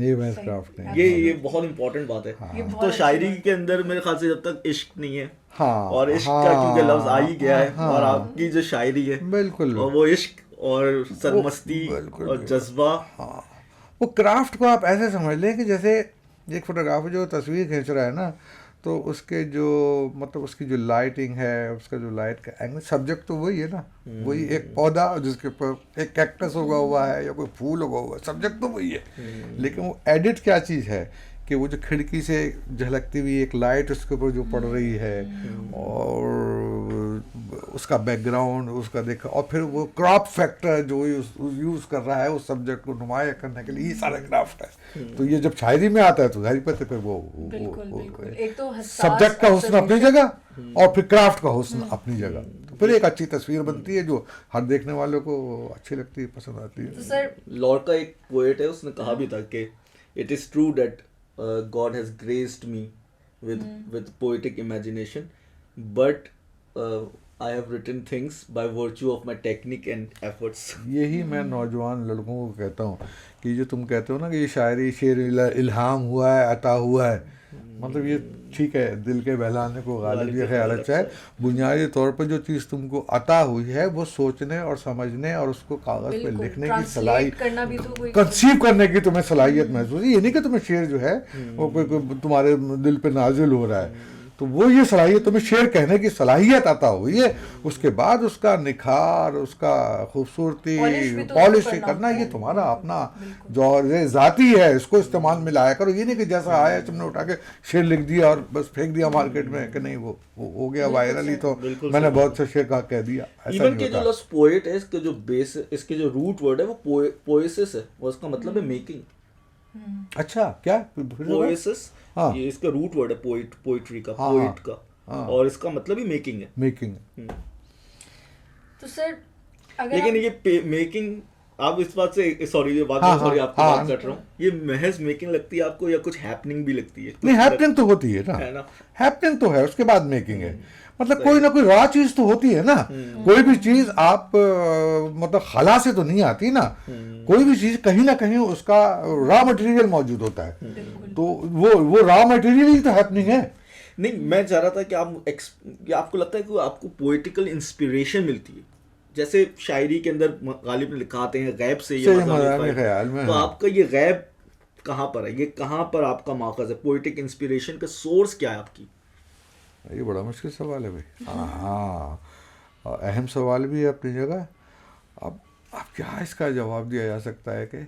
یہ بہت امپورٹنٹ بات ہے. تو شاعری کے اندر میرے خیال سے جب تک عشق نہیں ہے, اور عشق کا کیونکہ لفظ آ ہی گیا ہے, اور آپ کی جو شاعری ہے بالکل وہ عشق اور سرمستی اور جذبہ, وہ کرافٹ کو آپ ایسے سمجھ لیں کہ جیسے ایک فوٹوگرافر جو تصویر کھینچ رہا ہے نا, تو اس کے جو مطلب اس کی جو لائٹنگ ہے, اس کا جو لائٹ کا اینگل, سبجیکٹ تو وہی ہے نا, وہی ایک پودا جس کے اوپر ایک کیکٹس اگا ہوا ہے یا کوئی پھول اگا ہوا ہے, سبجیکٹ تو وہی ہے. لیکن وہ ایڈٹ کیا چیز ہے کہ وہ جو کھڑکی سے جھلکتی ہوئی ایک لائٹ اس کے اوپر جو پڑ رہی ہے, اور اس کا بیک گراؤنڈ اس کا دیکھا, اور پھر وہ کرافٹ فیکٹر جو یوز کر رہا ہے اس سبجیکٹ کو نمایاں کرنے کے لیے, یہ سارا کرافٹ ہے. تو یہ جب شاعری میں آتا ہے تو ظاہر بات ہے پھر وہ سبجیکٹ کا حسن اپنی جگہ اور پھر کرافٹ کا حسن اپنی جگہ, تو پھر ایک اچھی تصویر بنتی ہے جو ہر دیکھنے والوں کو اچھی لگتی ہے, پسند آتی ہے. سر لورکا ایک پوئٹ ہے, اس نے کہا بھی تھا کہ it is true that God has graced me with poetic imagination, but I have written things by virtue of my technique and efforts. یہی میں نوجوان لڑکوں کو کہتا ہوں کہ جو تم کہتے ہو نا کہ یہ شاعری شعر الہام ہوا ہے, عطا ہوا ہے, مطلب یہ ٹھیک ہے, دل کے بہلانے کو غالب یہ خیال اچھا ہے. بنیادی طور پر جو چیز تم کو عطا ہوئی ہے وہ سوچنے اور سمجھنے اور اس کو کاغذ پہ لکھنے کی صلاحیت, کنسیو کرنے کی تمہیں صلاحیت محسوس ہے. یہ نہیں کہ تمہیں شعر جو ہے وہ کوئی تمہارے دل پہ نازل ہو رہا ہے, تو وہ یہ صلاحیت تمہیں شعر کہنے کی صلاحیت عطا ہوئی ہے. اس کے بعد اس کا نکھار, اس کا خوبصورتی, پالش کرنا, یہ تمہارا اپنا جو ذاتی ہے, اس کو استعمال میں لایا کرو. یہ نہیں کہ جیسا آیا تم نے اٹھا کے شعر لکھ دیا اور بس پھینک دیا مارکیٹ میں کہ نہیں وہ ہو گیا وائرل ہی تو میں نے بہت سے شعر کا کہہ دیا. ایون کہ جو لفظ پوئٹ ہے اس کے جو بیس, اس کے جو روٹ ورڈ ہے وہ پوئسس ہے, وہ اس کا مطلب ہے میکنگ. اچھا کیا پوئسس, یہ اس کا روٹ ورڈ ہے پوئٹری کا, پوئٹ کا, اور اس کا مطلب ہی میکنگ ہے. میکنگ. تو سر لیکن یہ میکنگ, آپ اس بات سے سوری آپ کو بات کر رہا ہوں, یہ محض میکنگ لگتی ہے آپ کو یا کچھ ہیپننگ بھی لگتی ہے؟ نہیں, ہیپننگ تو ہوتی ہے نا, ہیپننگ تو ہے, اس کے بعد میکنگ ہے. مطلب کوئی نہ کوئی را چیز تو ہوتی ہے نا. کوئی بھی چیز آپ مطلب خلا سے تو نہیں آتی نا, کوئی بھی چیز کہیں نہ کہیں اس کا را مٹیریل موجود ہوتا ہے, تو وہ را مٹیریل ہی تو ہیپننگ ہے. نہیں, میں چاہ رہا تھا کہ آپ کو لگتا ہے کہ آپ کو پوئٹیکل انسپریشن ملتی ہے, جیسے شاعری کے اندر غالب نے لکھاتے ہیں غیب سے, تو آپ کا یہ غیب کہاں پر ہے, یہ کہاں پر آپ کا ماخذ ہے, پوئٹک انسپریشن کا سورس کیا ہے آپ کی؟ یہ بڑا مشکل سوال ہے بھائی. ہاں, اہم سوال بھی ہے اپنی جگہ. اب کیا اس کا جواب دیا جا سکتا ہے کہ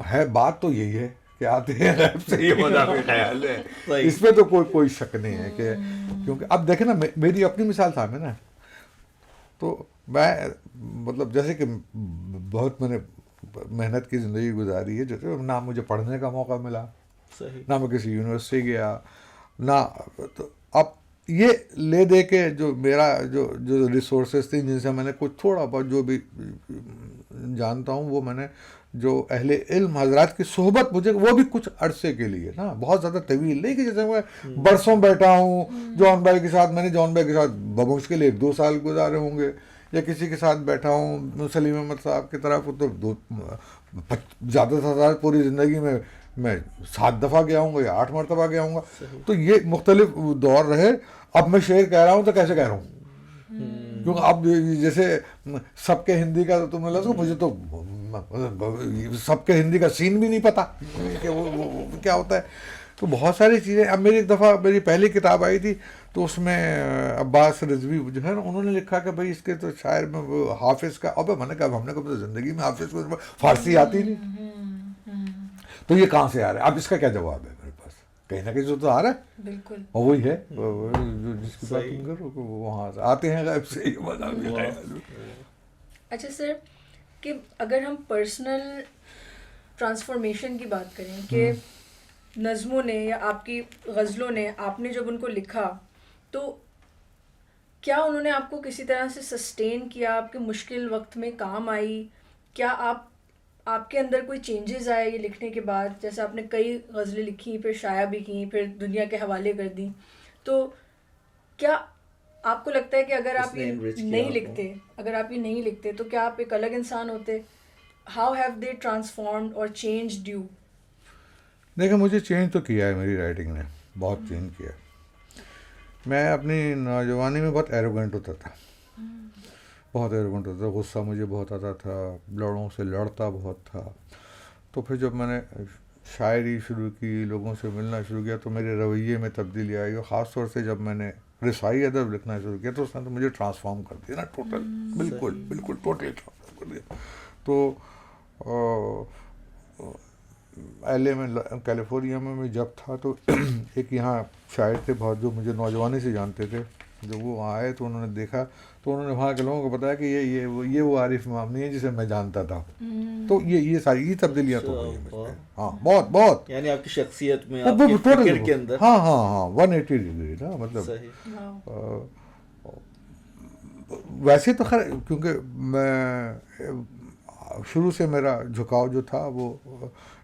ہے, بات تو یہی ہے کہ آتے ہیں غیب سے, یہ مذہبی خیال ہے, اس میں تو کوئی شک نہیں ہے کہ, کیونکہ اب دیکھیں نا, میری اپنی مثال سامنے نا, تو میں مطلب جیسے کہ بہت میں نے محنت کی زندگی گزاری ہے, جیسے نہ مجھے پڑھنے کا موقع ملا, نہ میں کسی یونیورسٹی گیا, نہ تو اب یہ لے دے کے جو میرا جو ریسورسز تھیں جن سے میں نے کچھ تھوڑا بہت جو بھی جانتا ہوں وہ میں نے جو اہل علم حضرات کی صحبت مجھے, وہ بھی کچھ عرصے کے لیے نا, بہت زیادہ طویل نہیں کہ جیسے میں برسوں بیٹھا ہوں جان بھائی کے ساتھ. میں نے جان بھائی کے ساتھ بمشکل 1-2 سال گزارے ہوں گے, یا کسی کے ساتھ بیٹھا ہوں سلیم احمد صاحب کی طرف, تو زیادہ سے زیادہ پوری زندگی میں 7 دفعہ گیا ہوں گا یا 8 مرتبہ گیا ہوں گا. تو یہ مختلف دور رہے. اب میں شعر کہہ رہا ہوں تو کیسے کہہ رہا ہوں, کیونکہ اب جیسے سب کے ہندی کا تو تم نے لگا, مجھے تو سب کے ہندی کا سین بھی نہیں پتا کہ وہ کیا ہوتا ہے. تو بہت ساری چیزیں. اب میری ایک دفعہ میری پہلی کتاب آئی تھی, تو اس میں عباس رضوی جو ہے نا, انہوں نے لکھا کہ بھائی اس کے تو شاعر میں وہ حافظ کا, اب میں نے کہا ہم نے کبھی زندگی میں حافظ کو فارسی آتی نہیں, تو یہ کہاں سے آ رہا ہے؟ اب اس کا کیا جواب ہے میرے پاس؟ کہیں نہ کہیں تو آ رہا ہے, بالکل, اور وہی ہے جس کی بات تم کرو کہ وہاں سے آتے ہیں غیب سے. اچھا سر, کہ اگر ہم پرسنل ٹرانسفارمیشن کی بات کریں کہ نظموں نے یا آپ کی غزلوں نے, آپ نے جب ان کو لکھا تو کیا انہوں نے آپ کو کسی طرح سے سسٹین کیا, آپ کے مشکل وقت میں کام آئی؟ کیا آپ کے اندر کوئی چینجز آئے یہ لکھنے کے بعد؟ جیسے آپ نے کئی غزلیں لکھی, پھر شائع بھی کی, پھر دنیا کے حوالے کر دیں, تو کیا آپ کو لگتا ہے کہ اگر آپ یہ نہیں لکھتے تو کیا آپ ایک الگ انسان ہوتے؟ ہاؤ ہیو دے ٹرانسفارمڈ اور چینجڈ یو؟ دیکھیں, مجھے چینج تو کیا ہے میری رائٹنگ نے, بہت چینج کیا. میں اپنی نوجوانی میں بہت ایروگنٹ ہوتا تھا, بہت ایروگنٹ ہوتا تھا, غصہ مجھے بہت آتا تھا, لوگوں سے لڑتا بہت تھا. تو پھر جب میں نے شاعری شروع کی, لوگوں سے ملنا شروع کیا, تو میرے رویے میں تبدیلی آئی, اور خاص طور سے جب میں نے رسائی ادب لکھنا شروع کیا تو اس نے تو مجھے ٹرانسفارم کر دیا نا, ٹوٹل, بالکل ٹوٹلی ٹرانسفارم کر دیا. تو LA میں, کیلیفورنیا میں جب تھا, تو ایک یہاں شاعر تھے بہت جو مجھے نوجوانی سے جانتے تھے, جب وہ آئے تو انہوں نے دیکھا تو انہوں نے وہاں کے لوگوں کو بتایا کہ یہ وہ عارف امام نہیں ہے جسے میں جانتا تھا. تو یہ ساری تبدیلیاں تو ہوئی ہیں مجھ پہ. ہاں بہت بہت. یعنی آپ کی شخصیت میں، آپ کے فکر کے اندر. ہاں 180 ڈگری نا مطلب. ویسے تو خیر کیونکہ میں شروع سے میرا جھکاؤ جو تھا وہ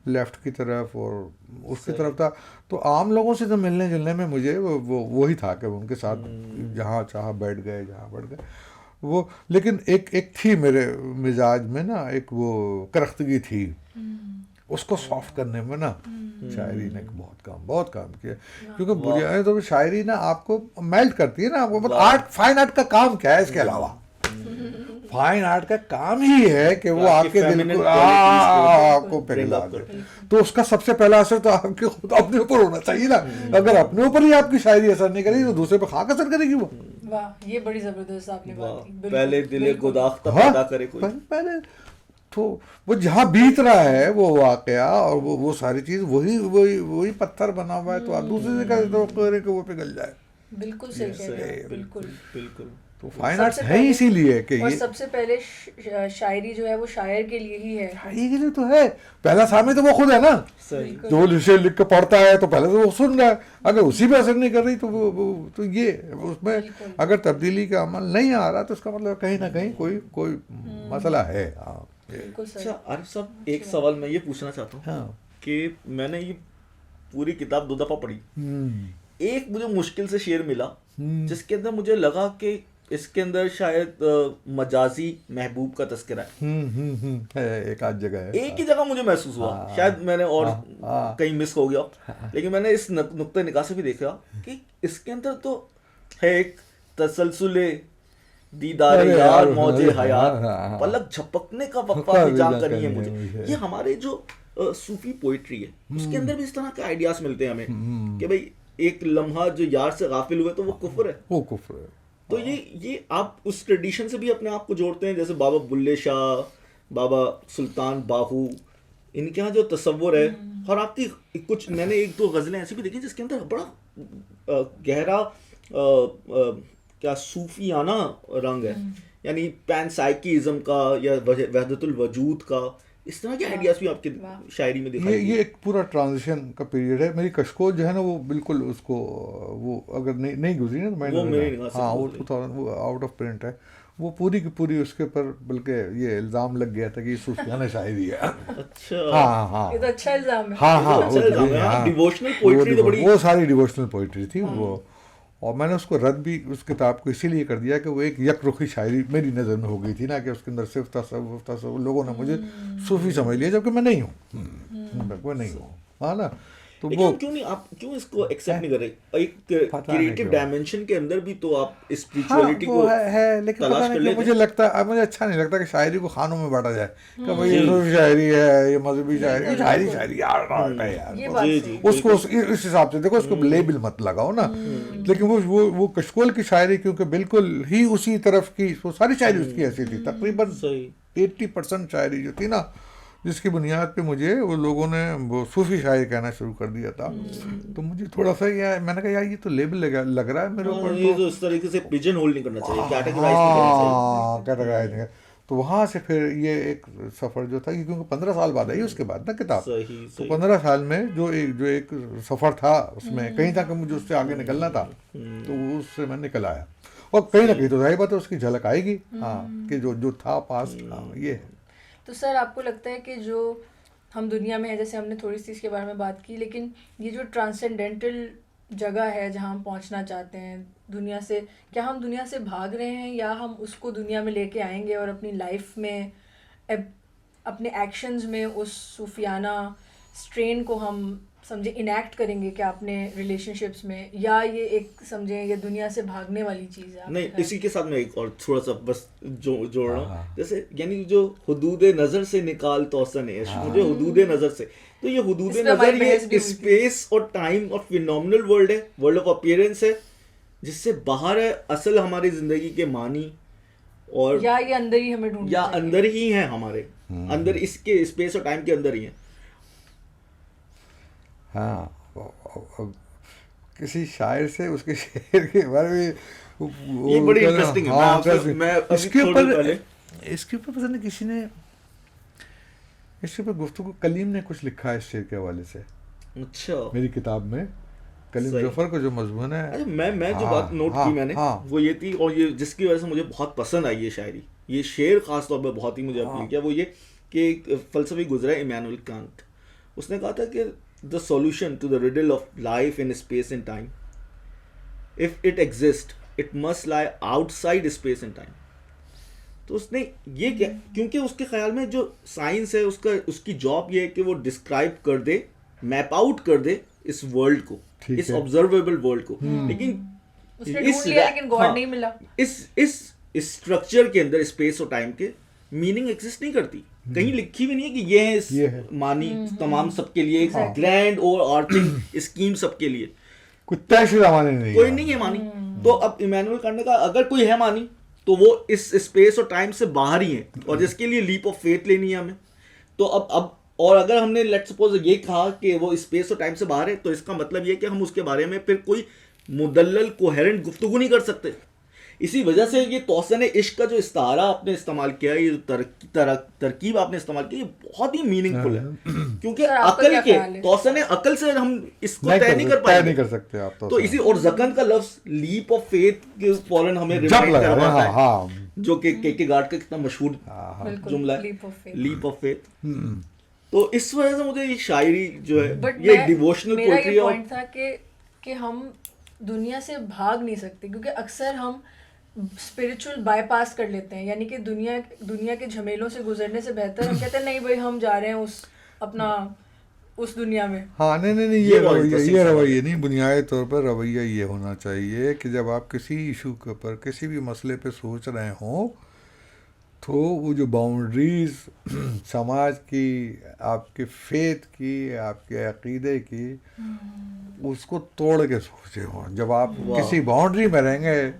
لیفٹ کی طرف اور اس کی طرف تھا، تو عام لوگوں سے تو ملنے جلنے میں مجھے وہی تھا کہ ان کے ساتھ جہاں چاہا بیٹھ گئے جہاں بیٹھ گئے وہ. لیکن ایک تھی میرے مزاج میں نا، ایک وہ کرختگی تھی، اس کو سافٹ کرنے میں نا شاعری نے بہت کام کیا. کیونکہ بنیادی طور پہ شاعری نا آپ کو میلٹ کرتی ہے نا، آپ کو مطلب آرٹ، فائن آرٹ کا کام کیا ہے اس کے علاوہ؟ فائن آرٹ کا کام ہی ہے کہ وہ آپ کے دل کو آپ کو پگھلا دے. تو اس کا سب سے پہلا اثر تو آپ کے خود اپنے اوپر ہونا چاہیے نا. اگر اپنے اوپر ہی آپ کی شاعری اثر نہیں کرے گی تو دوسرے پہ خاک اثر کرے گی وہ. واہ، یہ بڑی زبردست آپ نے بات کی. پہلے دل گداختہ پیدا کرے کوئی. پہلے تو وہ جہاں بیت رہا ہے وہ واقعہ اور وہ ساری چیز وہی پتھر بنا ہوا ہے، تو آپ دوسرے سے کیسے توقع کریں کہ وہ پگھل جائے؟ بالکل صحیح کہہ رہے ہیں. بالکل. تو فائن آرٹ ہے ہی اسی لیے کہ اور سب سے پہلے شاعری جو ہے وہ شاعر کے لیے ہی ہے. شاعری کے لیے تو ہے. پہلا سامع تو وہ خود ہے نا، جو شعر لکھ کے پڑھتا ہے تو پہلے تو وہ سن رہا ہے. اگر اسی پہ اثر نہیں کر رہی تو یہ اس میں اگر تبدیلی کا عمل نہیں آ رہا تو اس کا مطلب کہیں نہ کہیں کوئی مسئلہ ہے. اچھا عارف صاحب، ایک سوال میں یہ پوچھنا چاہتا ہوں کہ میں نے یہ پوری کتاب 2 دفعہ پڑھی. ایک مجھے مشکل سے شعر ملا جس کے اندر مجھے لگا کہ اس کے اندر شاید مجازی محبوب کا تذکرہ ہے. ایک آدھ جگہ ہے، ایک ہی جگہ مجھے محسوس ہوا، شاید میں نے اور کہیں مس ہو گیا، لیکن میں نے اس نقطۂ نگاہ سے بھی دیکھا کہ اس کے اندر تو ہے ایک تسلسل دیدار یار موج حیات، پلک جھپکنے کا وقفہ بھی جان کرنی ہے مجھے. یہ ہمارے جو صوفی پوئٹری ہے اس کے اندر بھی اس طرح کے آئیڈیاز ملتے ہیں ہمیں کہ بھئی ایک لمحہ جو یار سے غافل ہوئے تو وہ کفر ہے. وہ کفر ہے. تو یہ آپ اس ٹریڈیشن سے بھی اپنے آپ کو جوڑتے ہیں، جیسے بابا بلے شاہ، بابا سلطان باہو، ان کے یہاں جو تصور ہے. اور آپ کی کچھ میں نے 1-2 غزلیں ایسی بھی دیکھی جس کے اندر بڑا گہرا کیا صوفیانہ رنگ ہے، یعنی پین سائیکیزم کا یا وحدت الوجود کا، اس طرح کے آئیڈیاز بھی آپ کی شاعری میں دکھائی. یہ ایک پورا ٹرانزیشن کا پیریڈ ہے. میری کشکول جو ہے نا وہ بالکل اس کو وہ اگر نہیں گزری نا تو میں وہ 2000 وہ آؤٹ آف پرنٹ ہے. وہ پوری کی پوری اس کے اوپر بلکہ یہ الزام لگ گیا تھا کہ یہ صوفیانہ شاعری ہے. اچھا یہ تو اچھا الزام ہے. ہاں ڈیووشنل پوئٹری تو بڑی، وہ ساری ڈیووشنل پوئٹری تھی وہ. اور میں نے اس کو رد بھی اس کتاب کو اسی لیے کر دیا کہ وہ ایک یک رخی شاعری میری نظر میں ہو گئی تھی نا، کہ اس کے اندر صرف تصوف لوگوں نے مجھے صوفی سمجھ لیا جبکہ میں نہیں ہوں. ہاں نا. تو وہ کیوں نہیں آپ کیوں اس کو ایکسپٹ نہیں کر رہے؟ ایک کریٹو ڈائمنشن کے اندر بھی تو آپ اسپریچولیٹی کو ہے، لیکن پتہ نہیں مجھے لگتا ہے، مجھے اچھا نہیں لگتا کہ شاعری کو خانوں میں بانٹا جائے کہ بھائی یہ صوفی شاعری ہے، یہ مذہبی شاعری ہے یار. اس کو اس حساب سے دیکھو، اس کو لیبل مت لگاؤ نا. لیکن وہ کشکول کی شاعری کیونکہ بالکل ہی اسی طرف کی، وہ ساری شاعری اس کی ایسی تھی. تقریباً 80% شاعری جو تھی نا، جس کی بنیاد پہ مجھے وہ لوگوں نے وہ صوفی شاعری کہنا شروع کر دیا تھا. تو مجھے تھوڑا سا میں نے کہا یار یہ تو لیبل لگ رہا ہے میرے اوپر. تو اس طریقے سے پجن ہول نہیں کرنا چاہیے، کیٹیگرائز نہیں. تو وہاں سے پھر یہ ایک سفر جو تھا، کیونکہ 15 سال بعد آئی اس کے بعد نا کتاب. تو 15 سال میں جو ایک سفر تھا اس میں کہیں تک مجھے اس سے آگے نکلنا تھا، تو اس سے میں نکل آیا. اور کہیں نہ کہیں تو ظاہر بات ہے اس کی جھلک آئے گی کہ جو تھا پاس یہ ہے. تو سر آپ کو لگتا ہے کہ جو ہم دنیا میں ہیں، جیسے ہم نے تھوڑی سی اس کے بارے میں بات کی، لیکن یہ جو ٹرانسینڈنٹل جگہ ہے جہاں ہم پہنچنا چاہتے ہیں دنیا سے، کیا ہم دنیا سے بھاگ رہے ہیں یا ہم اس کو دنیا میں لے کے آئیں گے اور اپنی لائف میں اپنے ایکشنز میں اس صوفیانہ اسٹرین کو ہم سمجھے انیکٹ کریں گے کیا اپنے ریلیشن شپس میں، یا یہ ایک سمجھیں یہ دنیا سے بھاگنے والی چیز ہے؟ نہیں، اسی کے ساتھ میں ایک اور تھوڑا سا بس جوڑ رہا ہوں، جیسے یعنی جو حدود نظر سے نکال توسن عشق، مجھے حدود نظر سے، تو یہ حدود نظر یہ اسپیس اور ٹائم اور فینومنل ورلڈ ہے، ورلڈ آف اپیئرنس ہے، جس سے باہر ہے اصل ہماری زندگی کے معنی، اور یا یہ اندر ہی ہمیں ڈھونڈنا یا اندر ہی ہیں، ہمارے اندر اس کے اسپیس اور ٹائم کے اندر ہی ہیں. ہاں کسی شاعر سے اس کے شعر کے بارے میں یہ بڑی انٹرسٹنگ ہے. میں اس کے اوپر پتہ نہیں کسی نے اس کے اوپر گفتگو کلیم نے کچھ لکھا ہے اس شعر کے حوالے سے. اچھا, میری کتاب میں کلیم ظفر کا جو مضمون ہے, میں جو بات نوٹ کی میں نے وہ یہ تھی, اور یہ جس کی وجہ سے مجھے بہت پسند آئی یہ شاعری, یہ شعر خاص طور پہ بہت ہی مجھے اپیل کیا, وہ یہ کہ ایک فلسفی گزرا ایمانوئل کانٹ, اس نے کہا تھا کہ the solution to the riddle of life in space and time, if it exists, it must lie outside space and time. تو اس نے یہ کیا, کیونکہ اس کے خیال میں جو سائنس ہے اس کی جاب یہ ہے کہ وہ ڈسکرائب کر دے, میپ آؤٹ کر دے اس ورلڈ کو, اس آبزرویبل ورلڈ کو, لیکن اس اسٹرکچر کے اندر اسپیس اور ٹائم کے میننگ ایگزسٹ نہیں کرتی, کہیں لکھی بھی نہیں ہے کہ یہ ہے معنی تمام سب کے لیے, ایک گرینڈ اور آرچنگ اسکیم سب کے لیے, کوئی نہیں ہے معنی. تو اب ایمانوئل کانٹ نے کہا اگر کوئی ہے معنی تو وہ اس اسپیس اور ٹائم سے باہر ہی ہے, اور جس کے لیے لیپ آف فیتھ لینی ہے ہمیں. تو اب اور اگر ہم نے لیٹ سپوز یہ کہا کہ وہ اسپیس اور ٹائم سے باہر ہے, تو اس کا مطلب یہ کہ ہم اس کے بارے میں پھر کوئی مدلل کوہیرنٹ گفتگو نہیں کر سکتے. اسی وجہ سے یہ توسن عشق کا جو استعارہ آپ نے استعمال کیا, یہ ترکیب آپ نے استعمال کی, یہ بہت ہی میننگ فل ہے, کیونکہ عقل کے توسن عقل سے ہم اس کو طے نہیں کر پائیں گے. تو اسی اور زکن کا لفظ لیپ آف فیتھ کے فوراً ہمیں ریمائنڈ کرواتا ہے, جو کہ کیرکیگارڈ کا کتنا مشہور جملہ ہے, لیپ آف فیتھ. تو اس وجہ سے مجھے یہ شاعری جو ہے یہ ڈیووشنل پوئٹری, اور پوائنٹ تھا کہ ہم دنیا سے بھاگ نہیں سکتے, کیونکہ اکثر ہم اسپرچل بائی پاس کر لیتے ہیں, یعنی کہ دنیا کے جھمیلوں سے گزرنے سے بہتر ہم کہتے ہیں نہیں بھائی ہم جا رہے ہیں اس دنیا میں. ہاں نہیں یہ رویہ نہیں, بنیادی طور پر رویہ یہ ہونا چاہیے کہ جب آپ کسی ایشو کے اوپر کسی بھی مسئلے پہ سوچ رہے ہوں تو وہ جو باؤنڈریز سماج کی, آپ کے فیتھ کی, آپ کے عقیدے کی, اس کو توڑ کے سوچے ہوں. جب آپ کسی باؤنڈری میں رہیں گے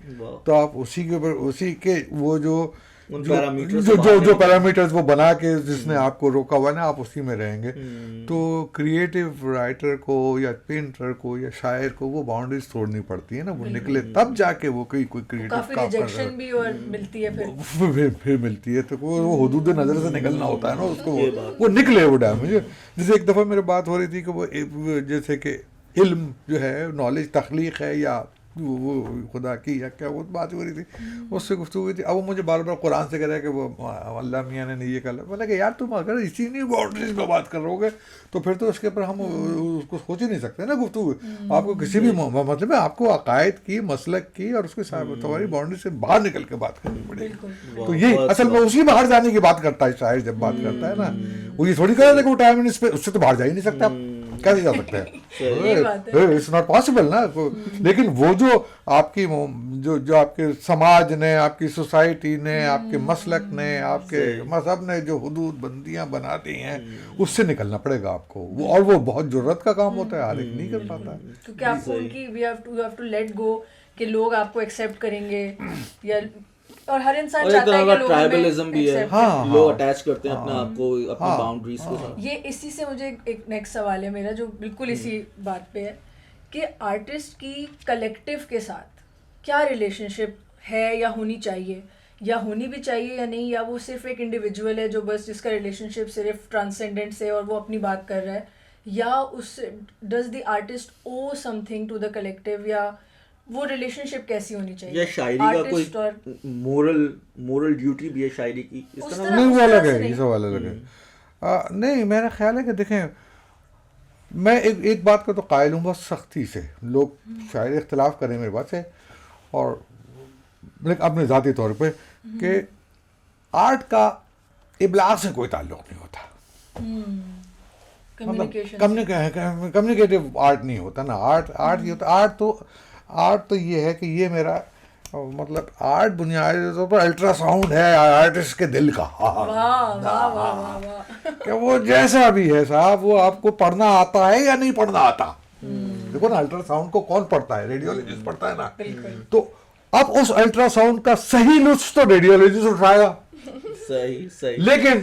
تو آپ اسی کے اوپر اسی کے وہ جو پیرامیٹرز وہ بنا کے جس نے آپ کو روکا ہوا ہے نا, آپ اسی میں رہیں گے. تو کریٹو رائٹر کو یا پینٹر کو یا شاعر کو وہ باؤنڈریز توڑنی پڑتی ہے نا, وہ نکلے تب جا کے وہ کوئی کریٹو کام کر رہا ہے, بھی اور ملتی ہے پھر ملتی ہے. تو وہ حدود نظر سے نکلنا ہوتا ہے نا اس کو, وہ نکلے وہ ڈیمیج. جیسے ایک دفعہ میرے بات ہو رہی تھی کہ وہ جیسے کہ علم جو ہے نالج تخلیق ہے یا وہ خدا کی یا کیا, وہ بات ہو رہی تھی, اس سے گفتگو ہوئی تھی. اب وہ مجھے بار بار قرآن سے کہہ رہا ہے کہ وہ اللہ میاں نے یہ کہا. میں نے کہا یار تم اگر اسی نہیں باؤنڈریز میں بات کر رہے ہو گے تو پھر تو اس کے اوپر ہم اس کو سوچ ہی نہیں سکتے نا گفتگو. آپ کو کسی بھی مطلب ہے آپ کو عقائد کی, مسلک کی اور اس کے تمہاری باؤنڈری سے باہر نکل کے بات کرنی پڑے گی. تو یہ اصل میں اسی باہر جانے کی بات کرتا ہے شاعر جب بات کرتا ہے نا, وہ یہ تھوڑی کہہ رہا ہے کہ وہ ٹائم اس پہ اس سے تو باہر جا ہی نہیں سکتے آپ, کیسے جا سکتے ہیں, اٹس ناٹ پاسبل نا. لیکن وہ جو آپ کی جو آپ کے سماج نے, آپ کی سوسائٹی نے, آپ کے مسلک نے, آپ کے مذہب نے جو حدود بندیاں بنا دی ہیں, اس سے نکلنا پڑے گا آپ کو. اور وہ بہت ضرورت کا کام ہوتا ہے, ہر ایک نہیں کر پاتا ہے, کیونکہ آپ کو ان کی we have to let go کہ لوگ آپ کو ایکسیپٹ کریں گے, یا اور ہر انسان چاہتا ہے کہ لوگ ٹرائبلزم بھی ہے, لوگ اٹیچ کرتے ہیں اپنے آپ کو اپنی باؤنڈریز کے ساتھ. یہ اسی سے مجھے ایک نیکسٹ سوال ہے میرا جو بالکل اسی بات پہ ہے کہ آرٹسٹ کی کلیکٹیو کے ساتھ کیا ریلیشن شپ ہے یا ہونی چاہیے, یا ہونی بھی چاہیے یا نہیں, یا وہ صرف ایک انڈیویجول ہے جو بس جس کا ریلیشن شپ صرف ٹرانسینڈنٹ سے اور وہ اپنی بات کر رہا ہے, یا اس does the artist owe something to the collective, یا وہ ریلیشن شپ کیسی ہونی چاہیے. یا شاعری کا کوئی مورل ڈیوٹی بھی ہے شاعری کی, اس طرح نہیں, وہ الگ ہے, یہ سوال الگ ہے. نہیں, میرا خیال ہے کہ دیکھیں میں ایک بات کا تو قائل ہوں بہت سختی سے, لوگ شاعر اختلاف کریں میرے بات سے, اور اپنے ذاتی طور پہ کہ آرٹ کا ابلاغ سے کوئی تعلق نہیں ہوتا, کمیونیکیٹو آرٹ نہیں ہوتا نا. آرٹ یہ ہوتا, آرٹ تو یہ ہے کہ یہ میرا مطلب آرٹ بنیادی طور پر الٹرا ساؤنڈ ہے آرٹسٹ کے دل کا, کہ وہ جیسا بھی ہے صاحب, وہ آپ کو پڑھنا آتا ہے یا نہیں پڑھنا آتا. دیکھو نا الٹرا ساؤنڈ کو کون پڑھتا ہے, ریڈیولوجسٹ پڑھتا ہے نا. تو اب اس الٹرا ساؤنڈ کا صحیح لطف تو ریڈیولوجسٹ اٹھائے گا, صحیح, لیکن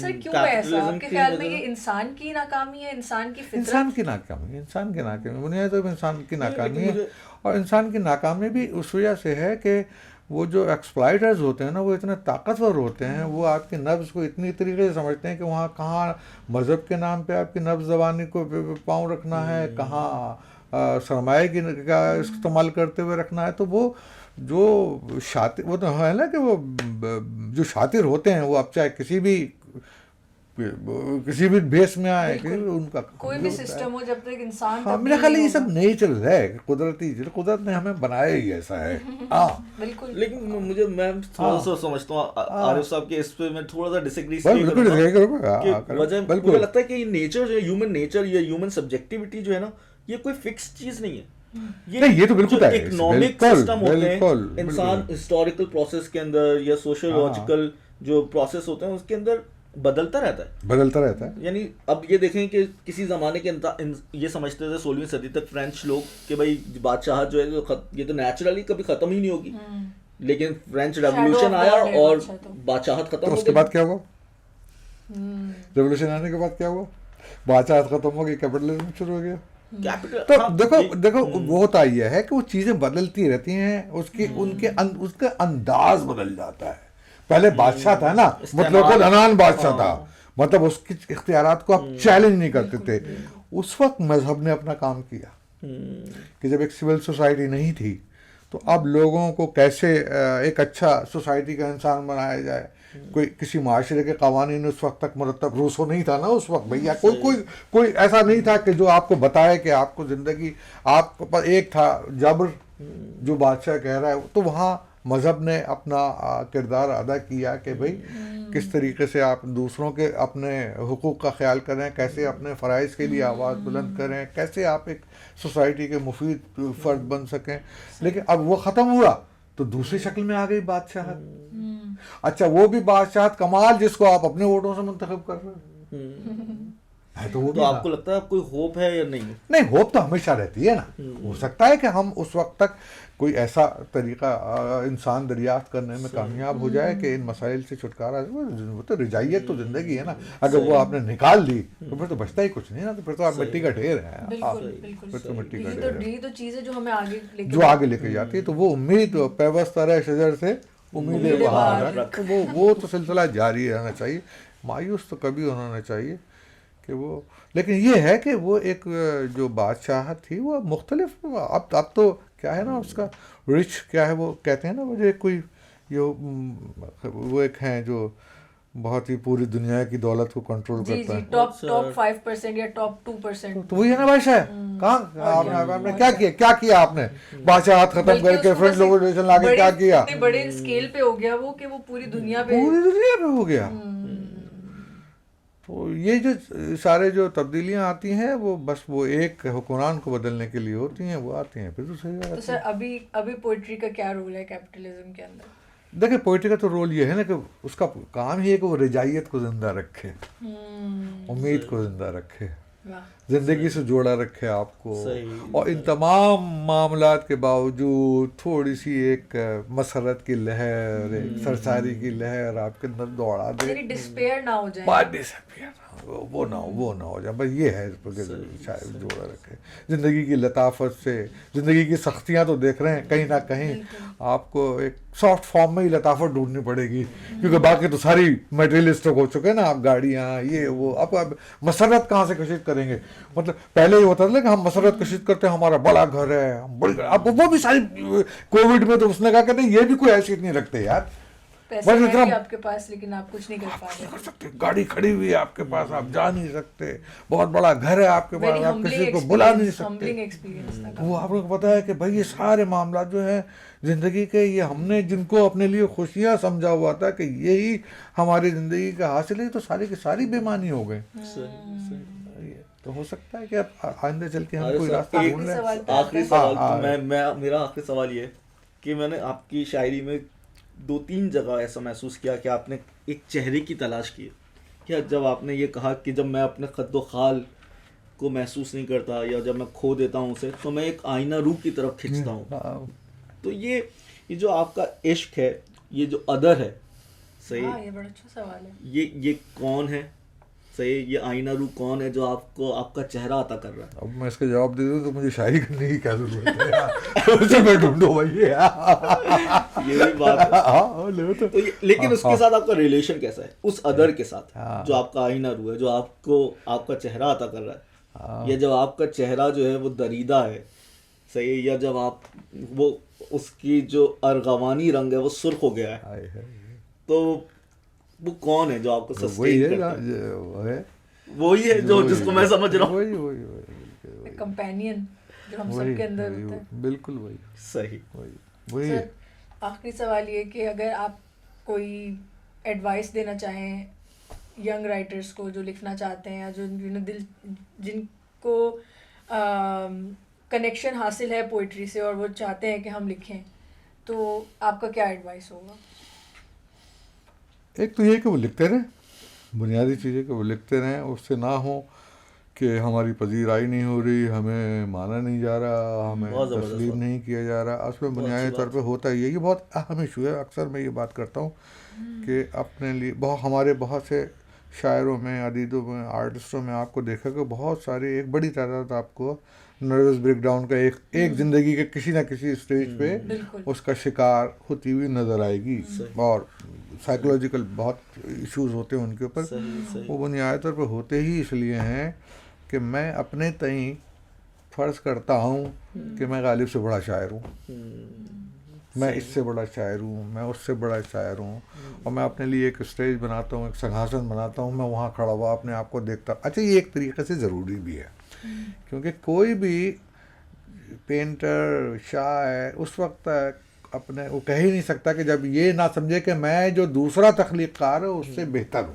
سر کیوں ہے ایسا آپ کے خیال میں؟ یہ انسان کی ناکامی ہے، انسان کی فطرت؟ انسان کی ناکامی بنیاد طور پر انسان کی ناکامی ہے. اور انسان کی ناکامی بھی اس وجہ سے ہے کہ وہ جو ایکسپلائٹرز ہوتے ہیں نا وہ اتنے طاقتور ہوتے ہیں، وہ آپ کے نبض کو اتنی طریقے سے سمجھتے ہیں کہ وہاں کہاں مذہب کے نام پہ آپ کی نبض زبانی کو پاؤں رکھنا ہے، کہاں سرمایہ کی کا استعمال کرتے ہوئے رکھنا ہے. تو وہ جو شاطر، وہ تو ہے نا کہ وہ جو شاطر ہوتے ہیں وہ اب چاہے کسی بھی بھیس میں آئے، ان کا کوئی بھی سسٹم ہو، جب تک انسان ہاں میرا خیال ہے یہ سب نیچر ہے، قدرتی، قدرت نے ہمیں بنایا ہی ایسا ہے. ہاں بالکل. لیکن میں تھوڑا سا سمجھتا ہوں عارف صاحب کے اس پہ میں تھوڑا سا ڈس ایگری وجہ مجھے لگتا ہے کہ یہ نیچر جو ہے، ہیومن نیچر یا ہیومن سبجیکٹیوٹی جو ہے نا، یہ کوئی فکس چیز نہیں ہے. یہ تو بالکل اکنامک سسٹم ہوتے ہیں انسان ہسٹوریکل پروسیس کے اندر یا سوشیولوجیکل جو پروسیس ہوتے ہیں اس کے اندر بدلتا رہتا ہے. یعنی اب یہ دیکھیں کہ کسی زمانے کے یہ سمجھتے تھے 16ویں صدی تک فرینچ لوگ کہ بھائی بادشاہت جو ہے یہ تو نیچرلی کبھی ختم ہی نہیں ہوگی، لیکن فرینچ ریولوشن آیا اور بادشاہت ختم ہو گئی. اس کے بعد کیا ہوا؟ ریولوشن آنے کے بعد کیا ہوا؟ بادشاہت ختم ہو گئی، کیپٹلزم شروع ہو گیا. تو دیکھو وہ ہوتا یہ ہے کہ وہ چیزیں بدلتی رہتی ہیں، اس کا انداز بدل جاتا ہے. پہلے بادشاہ تھا نا، مطلب العنان بادشاہ تھا، مطلب اس کے اختیارات کو آپ چیلنج نہیں کرتے تھے. اس وقت مذہب نے اپنا کام کیا کہ جب ایک سول سوسائٹی نہیں تھی تو اب لوگوں کو کیسے ایک اچھا سوسائٹی کا انسان بنایا جائے. کسی معاشرے کے قوانین اس وقت تک مرتب، روسو نہیں تھا نا اس وقت بھیا، کوئی ایسا نہیں تھا کہ جو آپ کو بتائے کہ آپ کو زندگی، آپ کے پاس ایک تھا جبر جو بادشاہ کہہ رہا ہے. تو وہاں مذہب نے اپنا کردار ادا کیا کہ بھئی کس طریقے سے آپ دوسروں کے اپنے حقوق کا خیال کریں، کیسے اپنے فرائض کے لیے آواز بلند کریں، کیسے آپ ایک سوسائٹی کے مفید فرد بن سکیں. لیکن اب وہ ختم ہوا تو دوسری شکل میں آ گئی بادشاہت. اچھا وہ بھی بادشاہت کمال جس کو آپ اپنے ووٹوں سے منتخب کر رہے ہیں. تو آپ کو لگتا ہے کوئی ہوپ ہے یا نہیں؟ نہیں، ہوپ تو ہمیشہ رہتی ہے نا. ہو سکتا ہے کہ ہم اس وقت تک کوئی ایسا طریقہ انسان دریافت کرنے میں کامیاب ہو جائے کہ ان مسائل سے چھٹکارا. وہ تو رجائیت تو زندگی ہے نا، اگر وہ آپ نے نکال لی تو پھر تو بچتا ہی کچھ نہیں نا، تو پھر تو آپ مٹی کا ڈھیر ہیں. پھر تو مٹی کا ڈھیر ہے. یہ تو چیزیں جو ہمیں آگے لے کے جاتی ہے. تو وہ امید پیوستہ شجر سے امید بہار، وہ تو سلسلہ جاری رہنا چاہیے. مایوس تو کبھی ہونا نہ چاہیے کہ وہ، لیکن یہ ہے کہ وہ ایک جو بادشاہت تھی وہ مختلف، اب تو کیا ہے نا اس کا رچ کیا ہے وہ کہتے ہیں نا، وہ جو ایک کوئی وہ ایک ہیں جو بہت ہی پوری دنیا کی دولت کو کنٹرول کرتا ہے. ٹاپ 5% یا ٹاپ 2%. تو وہی ہے نا بادشاہ. کہاں آپ نے کیا کیا آپ نے بادشاہت ختم کر کے فرنٹ ریولوشن لا کے کیا کیا؟ بڑے اسکیل پہ ہو گیا وہ کہ وہ پوری دنیا پہ ہو گیا. تو یہ جو سارے جو تبدیلیاں آتی ہیں وہ بس وہ ایک حکمران کو بدلنے کے لیے ہوتی ہیں، وہ آتی ہیں پھر دوسری. تو سر ابھی پوئٹری کا کیا رول ہے کیپٹلزم کے اندر؟ دیکھیں پوئٹری کا تو رول یہ ہے نا کہ اس کا کام ہی ہے کہ وہ رجائیت کو زندہ رکھے، امید کو زندہ رکھے، زندگی سے جوڑا رکھے آپ کو. اور ان تمام معاملات کے باوجود تھوڑی سی ایک مسرت کی لہر، ایک سرساری کی لہر آپ کے اندر دوڑا دے، ڈسپیئر نہ ہو جائے، وہ نہ ہو جائے. بس یہ ہے شاید جوڑا رکھے زندگی کی لطافت سے. زندگی کی سختیاں تو دیکھ رہے ہیں، کہیں نہ کہیں آپ کو ایک سافٹ فارم میں ہی لطافت ڈھونڈنی پڑے گی، کیونکہ باقی تو ساری میٹیریلسٹک ہو چکے ہیں نا. آپ گاڑیاں یہ وہ، اب مسرت کہاں سے کشید کریں گے؟ مطلب پہلے یہ ہوتا تھا کہ ہم مسرت کشید کرتے ہیں، ہمارا بڑا گھر ہے، ہم بڑی گھر. اب وہ بھی ساری کووڈ میں تو اس نے کہا کہ نہیں، یہ بھی کوئی حیثیت نہیں رکھتے یار. پیسے ہیں آپ کے پاس لیکن آپ کچھ نہیں کر سکتے، گاڑی کھڑی ہوئی ہے آپ کے پاس، آپ جا نہیں سکتے، بہت بڑا گھر ہے آپ کے پاس، آپ کسی کو بلا نہیں سکتے. وہ آپ کو پتا ہے کہ بھائی یہ سارے معاملات جو ہیں زندگی کے، یہ ہم نے جن کو اپنے لیے خوشیاں سمجھا ہوا تھا کہ یہی ہماری زندگی کا حاصل ہے، تو ساری کی ساری بے معنی ہو گئے. تو ہو سکتا ہے کہ اب آئندہ چل کے ہم کوئی راستہ ڈھونڈ لیں. آخری سوال میرا آخری سوال یہ ہے کہ میں نے آپ کی شاعری میں 2-3 جگہ ایسا محسوس کیا کہ آپ نے ایک چہرے کی تلاش کی. کیا جب آپ نے یہ کہا کہ جب میں اپنے خد و خال کو محسوس نہیں کرتا یا جب میں کھو دیتا ہوں اسے تو میں ایک آئینہ روح کی طرف کھنچتا ہوں. تو یہ جو آپ کا عشق ہے، یہ جو ادر ہے، صحیح. یہ بڑا اچھا سوال ہے. یہ کون ہے؟ صحیح. یہ آئینہ رو کون ہے جو آپ کو آپ کا چہرہ عطا کر رہا ہے؟ اب میں اس کا جواب دے دوں تو مجھے شاعری کرنے کی کیا ضرورت ہے؟ اسے میں ڈھونڈوں بھائی. یہ بھی بات ہے. لیکن اس کے ساتھ آپ کا ریلیشن کیسا ہے اس ادر کے ساتھ جو آپ کا آئینہ رو ہے، جو آپ کو آپ کا چہرہ عطا کر رہا ہے، یا جب آپ کا چہرہ جو ہے وہ دریدہ ہے، صحیح، یا جب آپ وہ اس کی جو ارغوانی رنگ ہے وہ سرخ ہو گیا ہے، تو وہ کون ہے جو آپ کو سسٹین کرتا ہے؟ وہی ہے جو جس کو میں سمجھ رہا ہوں. وہی کمپینین جو ہم سب کے اندر ہوتا ہے. بالکل وہی. صحیح. وہی. آخری سوال یہ کہ اگر آپ کوئی ایڈوائس دینا چاہیں ینگ رائٹرس کو جو لکھنا چاہتے ہیں، یا جو جن کو کنیکشن حاصل ہے پوئٹری سے اور وہ چاہتے ہیں کہ ہم لکھیں، تو آپ کا کیا ایڈوائس ہوگا؟ ایک تو یہ کہ وہ لکھتے رہیں، بنیادی چیز ہے کہ وہ لکھتے رہیں، اس سے نہ ہو کہ ہماری پذیرائی نہیں ہو رہی، ہمیں مانا نہیں جا رہا، ہمیں تسلیم نہیں کیا جا رہا. اس میں بنیادی طور پہ ہوتا ہی ہے، یہ بہت اہم ایشو ہے. اکثر میں یہ بات کرتا ہوں کہ اپنے لیے ہمارے بہت سے شاعروں میں، ادیبوں میں، آرٹسٹوں میں آپ کو دیکھا کہ بہت سارے، ایک بڑی تعداد آپ کو نروس بریک ڈاؤن کا ایک زندگی کے کسی نہ کسی اسٹیج پہ اس کا شکار ہوتی ہوئی نظر آئے گی، اور سائیکولوجیکل بہت ایشوز ہوتے ہیں ان کے اوپر. وہ بنیادی طور پہ ہوتے ہی اس لیے ہیں کہ میں اپنے تئیں فرض کرتا ہوں کہ میں غالب سے بڑا شاعر ہوں، میں اس سے بڑا شاعر ہوں، میں اس سے بڑا شاعر ہوں، اور میں اپنے لیے ایک اسٹیج بناتا ہوں، ایک سنگھاسن بناتا ہوں، میں وہاں کھڑا ہوا اپنے آپ کو دیکھتا ہوں. اچھا، یہ ایک طریقے سے ضروری بھی ہے، کیونکہ کوئی بھی پینٹر، شاعر اس وقت اپنے وہ کہہ ہی نہیں سکتا کہ جب یہ نہ سمجھے کہ میں جو دوسرا تخلیق کار ہے اس سے بہتر ہوں.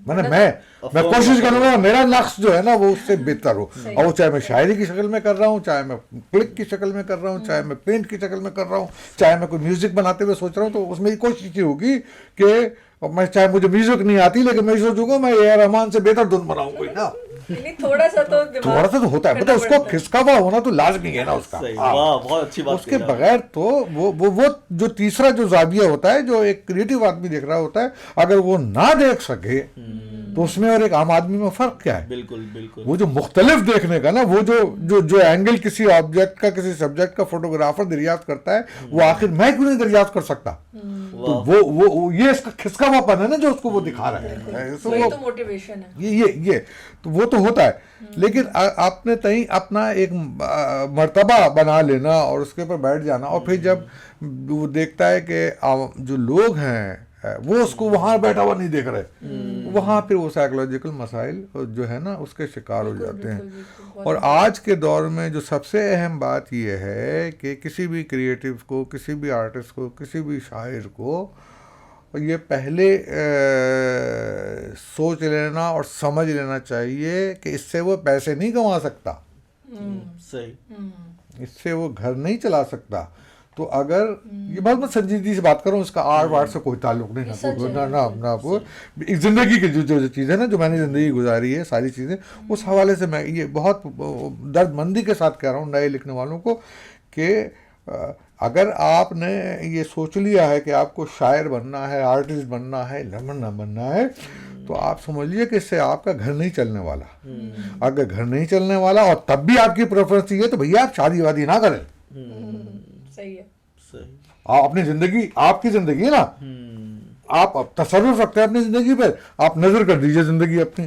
میں کوشش کروں گا میرا نقش جو ہے نا وہ اس سے بہتر ہو، اور وہ چاہے میں شاعری کی شکل میں کر رہا ہوں، چاہے میں کلک کی شکل میں کر رہا ہوں، چاہے میں پینٹ کی شکل میں کر رہا ہوں، چاہے میں کوئی میوزک بناتے ہوئے سوچ رہا ہوں، تو اس میں کوشش یہ ہوگی کہ میں چاہے مجھے میوزک نہیں آتی لیکن میں سوچوں گا میں اے آر رحمان سے بہتر دھن بناؤں کوئی نا. تھوڑا سا تو ہوتا ہے، مطلب اس کو کھسکا ہوا ہونا تو لازمی ہے نا اس کا. بہت اچھی بات. اس کے بغیر تو وہ جو تیسرا جو زاویہ ہوتا ہے جو ایک کریٹو آدمی دیکھ رہا ہوتا ہے، اگر وہ نہ دیکھ سکے تو اس میں اور ایک عام آدمی میں فرق کیا ہے؟ بالکل بالکل. وہ جو مختلف دیکھنے کا نا، وہ جو اینگل کسی آبجیکٹ کا، کسی سبجیکٹ کا فوٹوگرافر دریافت کرتا ہے، وہ آخر میں کیوں نہیں دریافت کر سکتا؟ تو وہ یہ اس کا کھسکا ہوا پن ہے نا جو اس کو وہ دکھا رہا ہے. تو موٹیویشن ہے یہ تو وہ تو ہوتا ہے، لیکن آپ نے تئیں اپنا ایک مرتبہ بنا لینا اور اس کے اوپر بیٹھ جانا، اور پھر جب وہ دیکھتا ہے کہ جو لوگ ہیں وہ اس کو وہاں بیٹھا ہوا نہیں دیکھ رہے، وہاں پھر وہ سائیکولوجیکل مسائل جو ہے نا اس کے شکار ہو جاتے ہیں. اور آج کے دور میں جو سب سے اہم بات یہ ہے کہ کسی بھی کریٹو کو، کسی بھی آرٹسٹ کو، کسی بھی شاعر کو یہ پہلے سوچ لینا اور سمجھ لینا چاہیے کہ اس سے وہ پیسے نہیں کما سکتا، اس سے وہ گھر نہیں چلا سکتا. تو اگر یہ بات میں سنجیدگی سے بات کروں، اس کا آرٹ وارٹ سے کوئی تعلق نہیں، زندگی کی جو چیزیں نا، جو میں نے زندگی گزاری ہے، ساری چیزیں اس حوالے سے میں یہ بہت درد مندی کے ساتھ کہہ رہا ہوں نئے لکھنے والوں کو کہ اگر آپ نے یہ سوچ لیا ہے کہ آپ کو شاعر بننا ہے، آرٹسٹ بننا ہے، بننا ہے، تو آپ سمجھ لیجیے کہ اس سے آپ کا گھر نہیں چلنے والا. اگر گھر نہیں چلنے والا اور تب بھی آپ کی پریفرنس یہ ہے تو بھیا آپ شادی وادی نہ کریں. صحیح ہے. آپ اپنی زندگی، آپ کی زندگی ہے نا، آپ تصرف رکھتے ہیں اپنی زندگی پہ، آپ نظر کر دیجئے زندگی اپنی،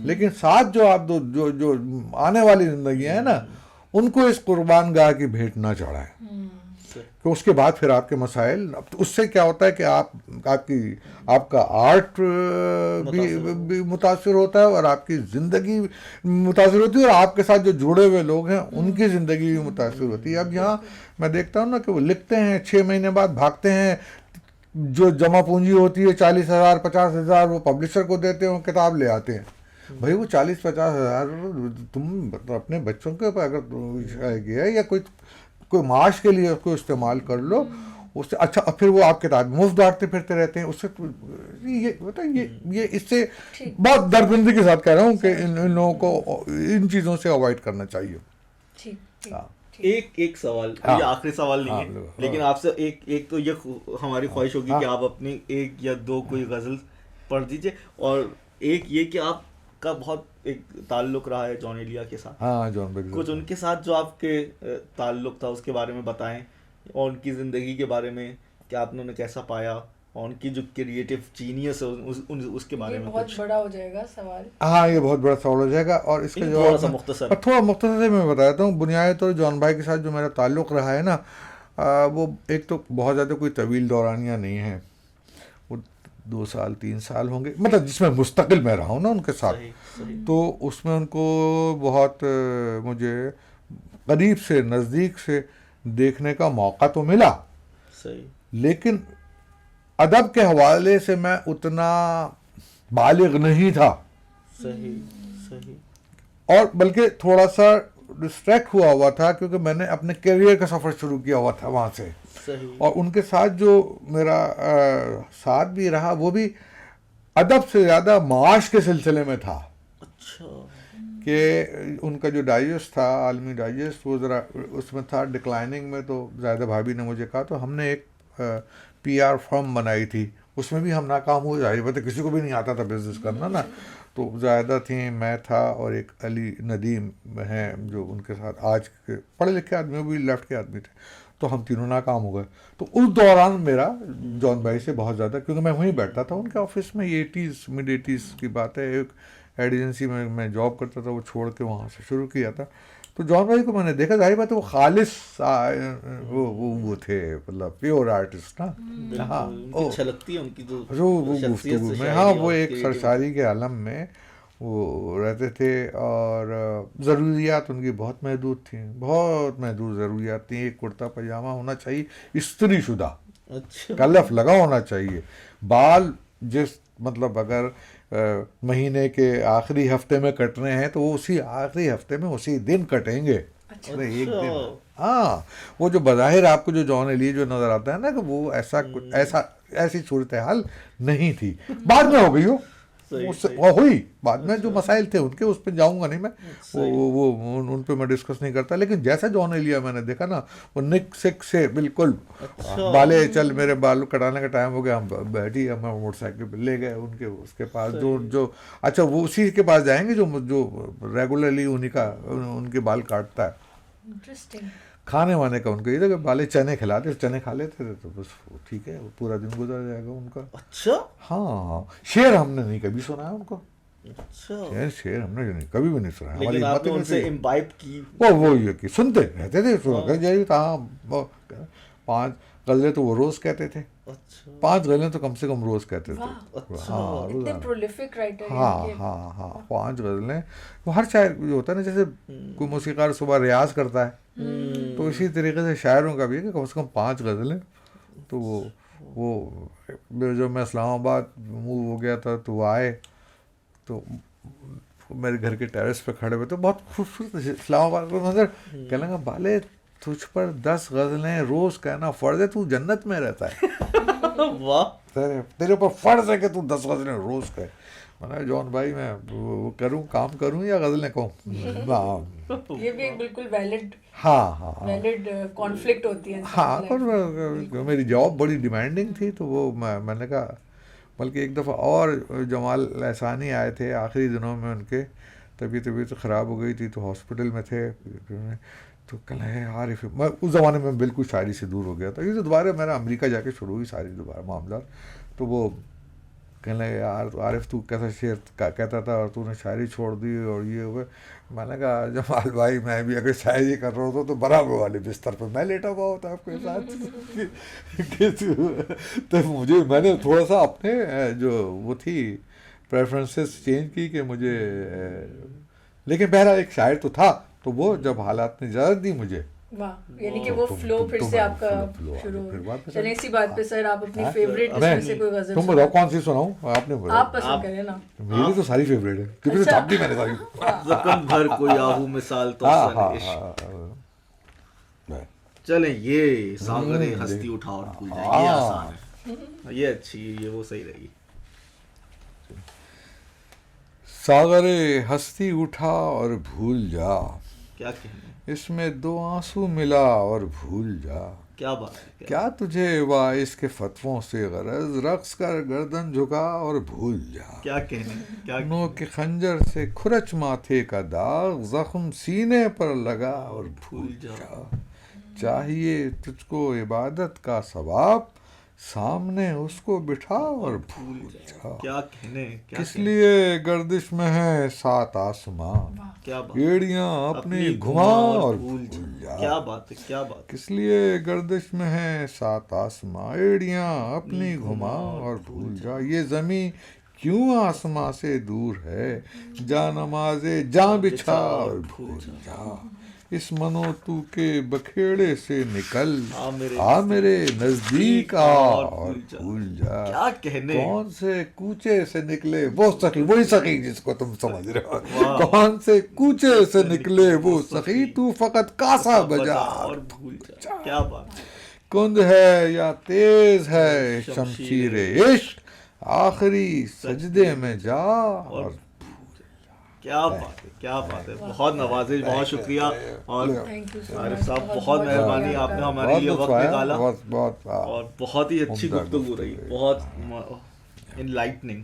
لیکن ساتھ جو آپ جو آنے والی زندگیاں ہیں نا ان کو اس قربان گاہ کی بھیٹ نہ چڑھائیں، کہ اس کے بعد پھر آپ کے مسائل، اس سے کیا ہوتا ہے کہ آپ کا آرٹ بھی متاثر ہوتا ہے اور آپ کی زندگی متاثر ہوتی ہے، اور آپ کے ساتھ جو جڑے ہوئے لوگ ہیں ان کی زندگی بھی متاثر ہوتی ہے. اب یہاں میں دیکھتا ہوں نا کہ وہ لکھتے ہیں، 6 مہینے بعد بھاگتے ہیں، جو جمع پونجی ہوتی ہے 40,000 50,000 وہ پبلشر کو دیتے ہیں، وہ کتاب لے آتے ہیں. بھائی وہ 40-50,000 تم اپنے بچوں کے اوپر اگر گیا یا کوئی معاش کے لیے اس کو استعمال کر لو، اس سے اچھا پھر وہ آپ کتاب مفت بانٹتے پھرتے رہتے ہیں. اس سے یہ اس سے بہت دردمندی کے ساتھ کہہ رہا ہوں کہ ان لوگوں کو ان چیزوں سے اوائڈ کرنا چاہیے. ٹھیک. ایک سوال, یہ آخری سوال نہیں ہے لیکن آپ سے ایک تو یہ ہماری خواہش ہوگی کہ آپ اپنی ایک یا دو کوئی غزل پڑھ دیجیے, اور ایک یہ کہ آپ کا بہت ایک تعلق رہا ہے جان ایلیا کے ساتھ, کچھ ان کے ساتھ جو آپ کے تعلق تھا اس کے بارے میں بتائیں, اور ان کی زندگی کے بارے میں کہ آپ نے انہیں کیسا پایا, اور ان کی جو کریٹو جینیس ہے اس کے بارے میں. بہت بڑا ہو جائے گا سوال. ہاں یہ بہت بڑا سوال ہو جائے گا, اور اس کا جواب تھوڑا مختصر سے میں بتاتا ہوں. بنیادی طور جان بھائی کے ساتھ جو میرا تعلق رہا ہے نا, وہ ایک تو بہت زیادہ کوئی طویل دورانیہ نہیں ہے, وہ 2 سال 3 سال ہوں گے, مطلب جس میں مستقل میں رہا ہوں نا ان کے ساتھ. تو اس میں ان کو بہت مجھے قریب سے نزدیک سے دیکھنے کا موقع تو ملا, لیکن ادب کے حوالے سے میں اتنا بالغ نہیں تھا, اور بلکہ تھوڑا سا ڈسٹریکٹ ہوا تھا کیونکہ میں نے اپنے کیریئر کا سفر شروع کیا ہوا تھا وہاں سے. اور ان کے ساتھ جو میرا ساتھ بھی رہا وہ بھی ادب سے زیادہ معاش کے سلسلے میں تھا. کہ ان کا جو ڈائجسٹ تھا, عالمی ڈائجسٹ, وہ ذرا اس میں تھا ڈکلائننگ میں. تو زیادہ بھابھی نے مجھے کہا, تو ہم نے ایک PR فرم بنائی تھی, اس میں بھی ہم ناکام ہوئے. ظاہر بات ہے کسی کو بھی نہیں آتا تھا بزنس کرنا نا. تو زیادہ تھیں, میں تھا اور ایک علی ندیم ہیں جو ان کے ساتھ آج کے پڑھے لکھے آدمی, وہ بھی لیفٹ کے آدمی تھے. تو ہم تینوں ناکام ہو گئے. تو اس دوران میرا جان بھائی سے بہت زیادہ, کیونکہ میں وہیں بیٹھتا تھا ان کے آفس میں, یہ مڈ 80s کی بات ہے. ایک ایڈ ایجنسی میں جاب کرتا تھا, وہ چھوڑ کے وہاں سے شروع کیا تھا. تو جان بھائی کو میں نے دیکھا, ظاہر بات ہے وہ خالص وہ تھے, مطلب پیور آرٹسٹ نا. ہاں گفتگو میں, ہاں وہ ایک سرشاری کے عالم میں وہ رہتے تھے, اور ضروریات ان کی بہت محدود تھیں, بہت محدود ضروریات تھیں. ایک کرتا پاجامہ ہونا چاہیے استری شدہ, کلف لگا ہونا چاہیے. بال جس مطلب اگر مہینے کے آخری ہفتے میں کٹنے ہیں تو وہ اسی آخری ہفتے میں اسی دن کٹیں گے. ایک دن. ہاں وہ جو بظاہر آپ کو جو جان ایلیا جو نظر آتا ہے نا, کہ وہ ایسی صورتحال نہیں تھی. بعد میں ہو گئی وہ ہوئی بعد میں, جو مسائل تھے ان کے, اس پہ جاؤں گا نہیں میں, وہ ان پہ میں ڈسکس نہیں کرتا. لیکن جیسا جان ایلیا میں نے دیکھا نا, وہ نک سک سے بالکل بالے, چل میرے بال کٹانے کا ٹائم ہو گیا, ہم بیٹھی, ہم موٹر سائیکل پہ لے گئے ان کے اس کے پاس, جو اچھا وہ اسی کے پاس جائیں گے جو ریگولرلی ان کے بال کاٹتا ہے. کھانے وانے کا ان کو یہ تھا کہ بالے چنے کھلاتے, چنے کھا لیتے تھے, تو بس ٹھیک ہے, پورا دن گزر جائے گا ان کا. اچھا ہاں, شعر ہم نے نہیں کبھی سنا ہے ان کو. شعر ہم نے کبھی بھی نہیں سنا. لیکن آپ نے ان سے امبائب کی, وہ یہ کہ سنتے رہتے تھے. 5 غزلیں تو وہ روز کہتے تھے, 5 غزلیں تو کم سے کم روز کہتے تھے. ہاں 5 غزلیں. وہ ہر شاعر جو ہوتا ہے نا, جیسے کوئی موسیقار صبح ریاض کرتا ہے, تو اسی طریقے سے شاعروں کا بھی ہے کہ کم سے کم 5 غزلیں. تو وہ جب میں اسلام آباد موو ہو گیا تھا تو وہ آئے, تو میرے گھر کے ٹیرس پہ کھڑے ہوئے, تو بہت خوبصورت اسلام آباد کا منظر. کہنے لگا, بالے تجھ پر 10 غزلیں روز کہنا فرض ہے, تو جنت میں رہتا ہے. تیرے اوپر فرض ہے کہ تو 10 غزلیں روز کہے. میں نے جان بھائی میں وہ کروں, کام کروں یا غزلیں کہوں. یہ بھی ایک بالکل ویلڈ کانفلکٹ ہوتی ہے. ہاں میری جاب بڑی ڈیمانڈنگ تھی, تو وہ میں نے کہا, بلکہ ایک دفعہ اور جمال احسانی آئے تھے آخری دنوں میں, ان کے طبیعت خراب ہو گئی تھی, تو ہاسپٹل میں تھے. تو کہنا ہے عارف, میں اس زمانے میں بالکل شاعری سے دور ہو گیا تھا. یہ تو دوبارہ میرا امریکہ جا کے شروع ہوئی ساری دوبارہ معاملات. تو وہ کہنے لگے, یار عارف تو کیسا شعر کہتا تھا اور تو نے شاعری چھوڑ دی اور یہ ہوئے. میں نے کہا, جمال بھائی میں بھی اگر شاعری کر رہا ہوتا تو برابر والے بستر پہ میں لیٹا ہوا ہوتا آپ کے ساتھ. تو میں نے تھوڑا سا اپنے جو وہ تھی پریفرنسز چینج کی کہ مجھے, لیکن بہرحال ایک شاعر تو تھا. تو وہ جب حالات نے اجازت دی مجھے, یعنی کہ وہ فلو پھر سے آپ کا شروع ہو. چلیں اسی بات پہ سر, آپ اپنی فیوریٹ اس میں سے کوئی غزل, تم بتاؤ کون سی سناؤں, آپ نے بتاؤ, آپ پسند کریں نا. میری تو ساری فیوریٹ ہے کیونکہ چھاپ دی میں نے ساری. زخم بھر کوئی آہو مثال تو چلیں, یہ ساغر ہستی اٹھا اور بھول جائے, یہ آسان ہے, یہ اچھی, یہ وہ صحیح رہی. ساغر ہستی اٹھا اور بھول جا, کیا کہنا, اس میں 2 آنسو ملا اور بھول جا. کیا بات ہے. کیا تجھے واعظ کے فتووں سے غرض، رقص کر گردن جھکا اور بھول جا. کیا کہنے. کیا نو کے خنجر سے کھرچ ماتھے کا داغ، زخم سینے پر لگا اور بھول جا. چاہیے تجھ کو عبادت کا ثواب، سامنے اس کو بٹھا اور بھول جا. کیا کہنے. کس لیے گردش میں ہے 7 آسمان، کیا بات. ایڑیاں اپنی گھما اور بھول جا. کیا بات ہے. کیا بات. کس لیے گردش میں ہے 7 آسمان، ایڑیاں اپنی گھما اور بھول جا. یہ زمین کیوں آسماں سے دور ہے، جا نمازے جاں بچھا اور بھول جا. اس منو تو کے بکھیڑے سے نکل، آ میرے نزدیک آ اور بھول جا. کیا کہنے. کون سے کوچے سے نکلے وہ سخی، وہی سخی جس کو تم سمجھ رہے ہو. کون سے کوچے سے نکلے وہ سخی، تو فقط کاسا بجا اور بھول جا. کیا بات. کند ہے یا تیز ہے شمشیر عشق، آخری سجدے میں جا اور کیا بات ہے. کیا بات ہے. بہت نوازش. بہت شکریہ. اور عارف صاحب بہت مہربانی، آپ نے ہمارے لیے وقت نکالا بہت اور بہت ہی اچھی گفتگو رہی. بہت انلائٹننگ.